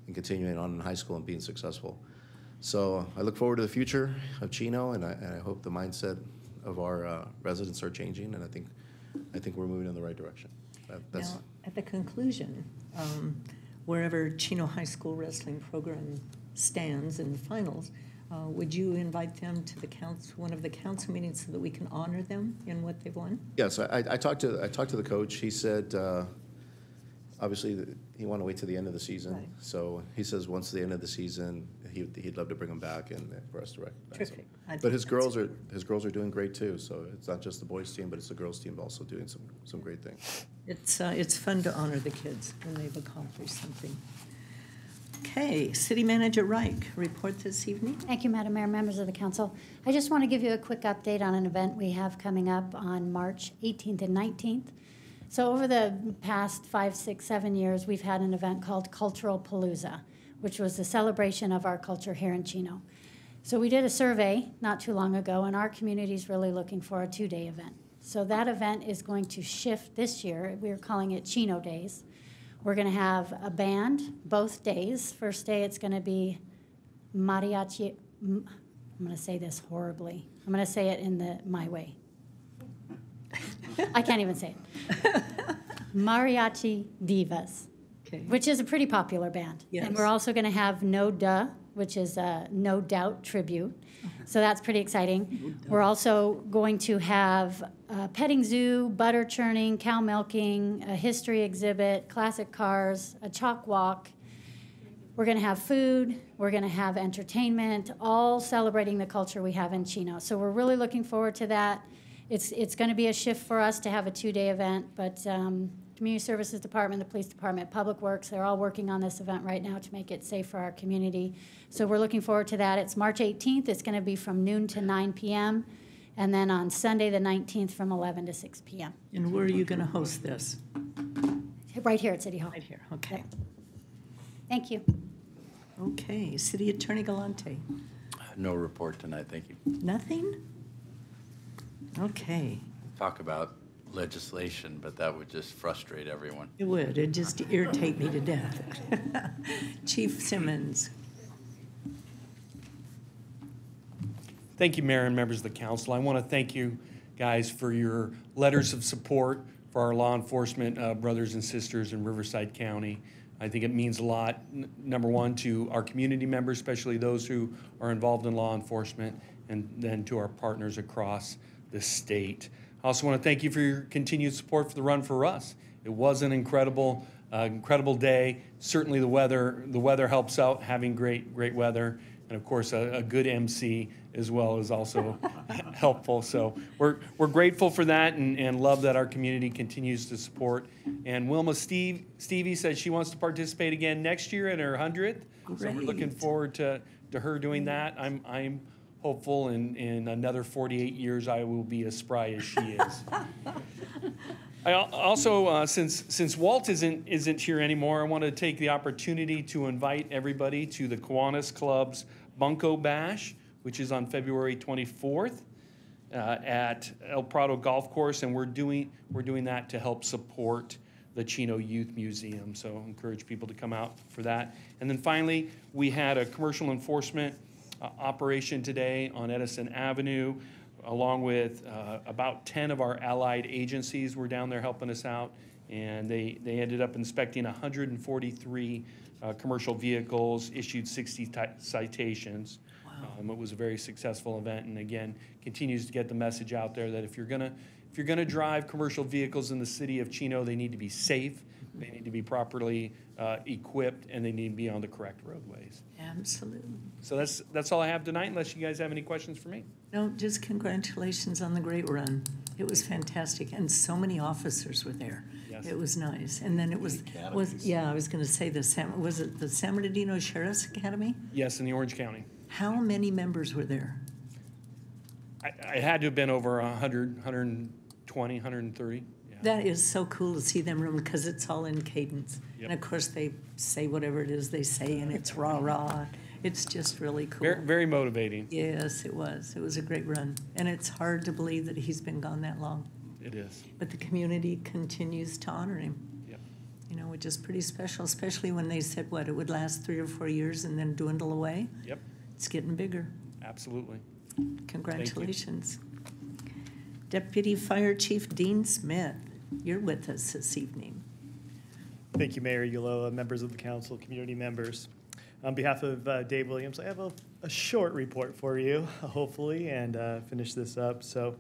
and continuing on in high school and being successful. So I look forward to the future of Chino, and I hope the mindset of our residents are changing, and I think we're moving in the right direction. That's now, at the conclusion, wherever Chino High School wrestling program stands in the finals, would you invite them to one of the council meetings so that we can honor them in what they've won? Yes, I talked to the coach. He said obviously he wanted to wait till the end of the season. Right. So he says once the end of the season, he'd love to bring them back and for us to recognize Terrific. them. But his girls are doing great too. So it's not just the boys team, but it's the girls team also doing some great things. It's fun to honor the kids when they've accomplished something. Okay, City Manager Reich, report this evening. Thank you, Madam Mayor, members of the council. I just want to give you a quick update on an event we have coming up on March 18th and 19th. So over the past 5, 6, 7 years, we've had an event called Cultural Palooza, which was the celebration of our culture here in Chino. So we did a survey not too long ago, and our community is really looking for a 2-day event. So that event is going to shift this year. We're calling it Chino Days. We're going to have a band both days. First day, it's going to be mariachi. I'm going to say this horribly. I'm going to say it in my way. I can't even say it. Mariachi Divas, which is a pretty popular band. Yes. And we're also going to have No Duh, which is a No Doubt tribute. So that's pretty exciting. We're also going to have a petting zoo, butter churning, cow milking, a history exhibit, classic cars, a chalk walk. We're going to have food. We're going to have entertainment, all celebrating the culture we have in Chino. So we're really looking forward to that. It's going to be a shift for us to have a two-day event, but Community Services Department, the Police Department, Public Works, they're all working on this event right now to make it safe for our community. So we're looking forward to that. It's March 18th. It's going to be from noon to 9 p.m. And then on Sunday, the 19th, from 11 to 6 p.m. And where are you going to host this? Right here at City Hall. Right here, okay. Thank you. Okay, City Attorney Galante. No report tonight, thank you. Nothing? Okay. Talk about legislation, but that would just frustrate everyone. It would. It'd just irritate me to death. Chief Simmons. Thank you, Mayor and members of the council. I want to thank you guys for your letters of support for our law enforcement brothers and sisters in Riverside County. I think it means a lot, number one, to our community members, especially those who are involved in law enforcement, and then to our partners across the state. I also want to thank you for your continued support for the Run for Us. It was an incredible day. Certainly the weather helps out, having great weather, and of course a good MC as well is also helpful. So we're grateful for that and love that our community continues to support. And Wilma Stevie said she wants to participate again next year in her 100th. So we're looking forward to her doing that. I'm hopeful in another 48 years I will be as spry as she is. I also, since Walt isn't here anymore, I want to take the opportunity to invite everybody to the Kiwanis Club's Bunko Bash, which is on February 24th at El Prado Golf Course, and we're doing that to help support the Chino Youth Museum. So encourage people to come out for that. And then finally, we had a commercial enforcement operation today on Edison Avenue, along with about 10 of our allied agencies were down there helping us out, and they ended up inspecting 143 commercial vehicles, issued 60 citations. It was a very successful event, and again, continues to get the message out there that if you're gonna drive commercial vehicles in the city of Chino, they need to be safe, they need to be properly equipped, and they need to be on the correct roadways. Absolutely. So that's all I have tonight, unless you guys have any questions for me. No, just congratulations on the great run. It was fantastic, and so many officers were there. Yes. It was nice. And then it was I was going to say was it the San Bernardino Sheriff's Academy? Yes, in the Orange County. How many members were there? I had to have been over 100, 120, 130. Yeah. That is so cool to see them room because it's all in cadence. Yep. And of course they say whatever it is they say, and it's rah-rah. It's just really cool. Very, very motivating. Yes, it was. It was a great run. And it's hard to believe that he's been gone that long. It is. But the community continues to honor him. Yep. You know, which is pretty special, especially when they said, it would last 3 or 4 years and then dwindle away? Yep. It's getting bigger. Absolutely. Congratulations. Deputy Fire Chief Dean Smith, you're with us this evening. Thank you, Mayor Ulloa, members of the council, community members. On behalf of Dave Williams, I have a short report for you, hopefully, and finish this up. So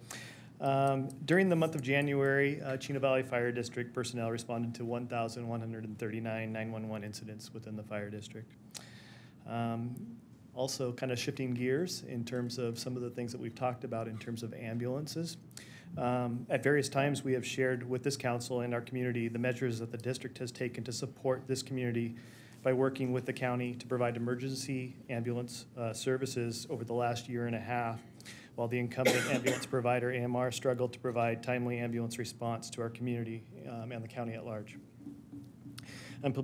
during the month of January, Chino Valley Fire District personnel responded to 1,139 911 incidents within the fire district. Also kind of shifting gears in terms of some of the things that we've talked about in terms of ambulances. At various times, we have shared with this council and our community the measures that the district has taken to support this community by working with the county to provide emergency ambulance services over the last year and a half, while the incumbent ambulance provider, AMR, struggled to provide timely ambulance response to our community and the county at large. I'm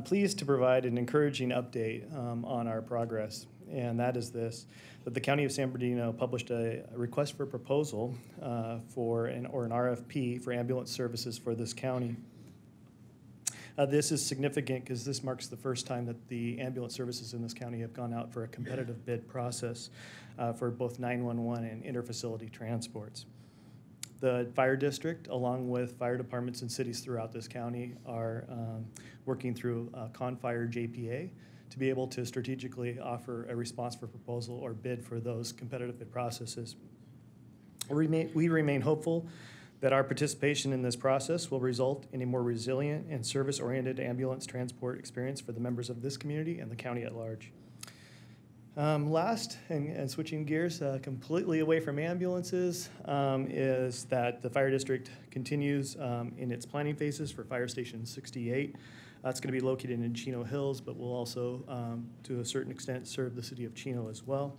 pleased to provide an encouraging update on our progress, and that is this, that the County of San Bernardino published a request for proposal for an RFP for ambulance services for this county. This is significant because this marks the first time that the ambulance services in this county have gone out for a competitive bid process for both 911 and interfacility transports. The fire district, along with fire departments and cities throughout this county, are working through ConFire JPA to be able to strategically offer a response for proposal or bid for those competitive bid processes. We remain hopeful that our participation in this process will result in a more resilient and service-oriented ambulance transport experience for the members of this community and the county at large. Last, and switching gears completely away from ambulances, is that the fire district continues in its planning phases for Fire Station 68. It's going to be located in Chino Hills, but will also, to a certain extent, serve the city of Chino as well.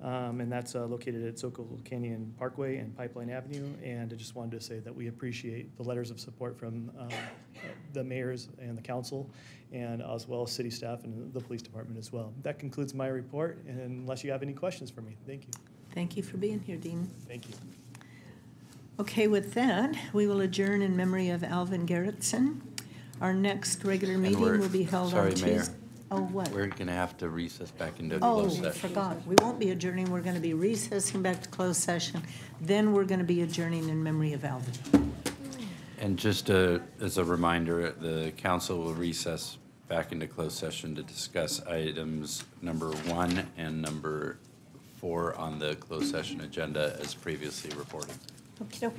And that's located at Soquel Canyon Parkway and Pipeline Avenue. And I just wanted to say that we appreciate the letters of support from the mayors and the council, and as well as city staff and the police department as well. That concludes my report, and unless you have any questions for me, thank you. Thank you for being here, Dean. Thank you. Okay, with that, we will adjourn in memory of Alvin Garrettson. Our next regular meeting will be held on Tuesday. Mayor. Oh, what? We're going to have to recess back into Oh, closed I session. forgot. We won't be adjourning. We're going to be recessing back to closed session. Then we're going to be adjourning in memory of Alvin. And just as a reminder, the council will recess back into closed session to discuss items number 1 and number 4 on the closed session agenda as previously reported. Okey doke.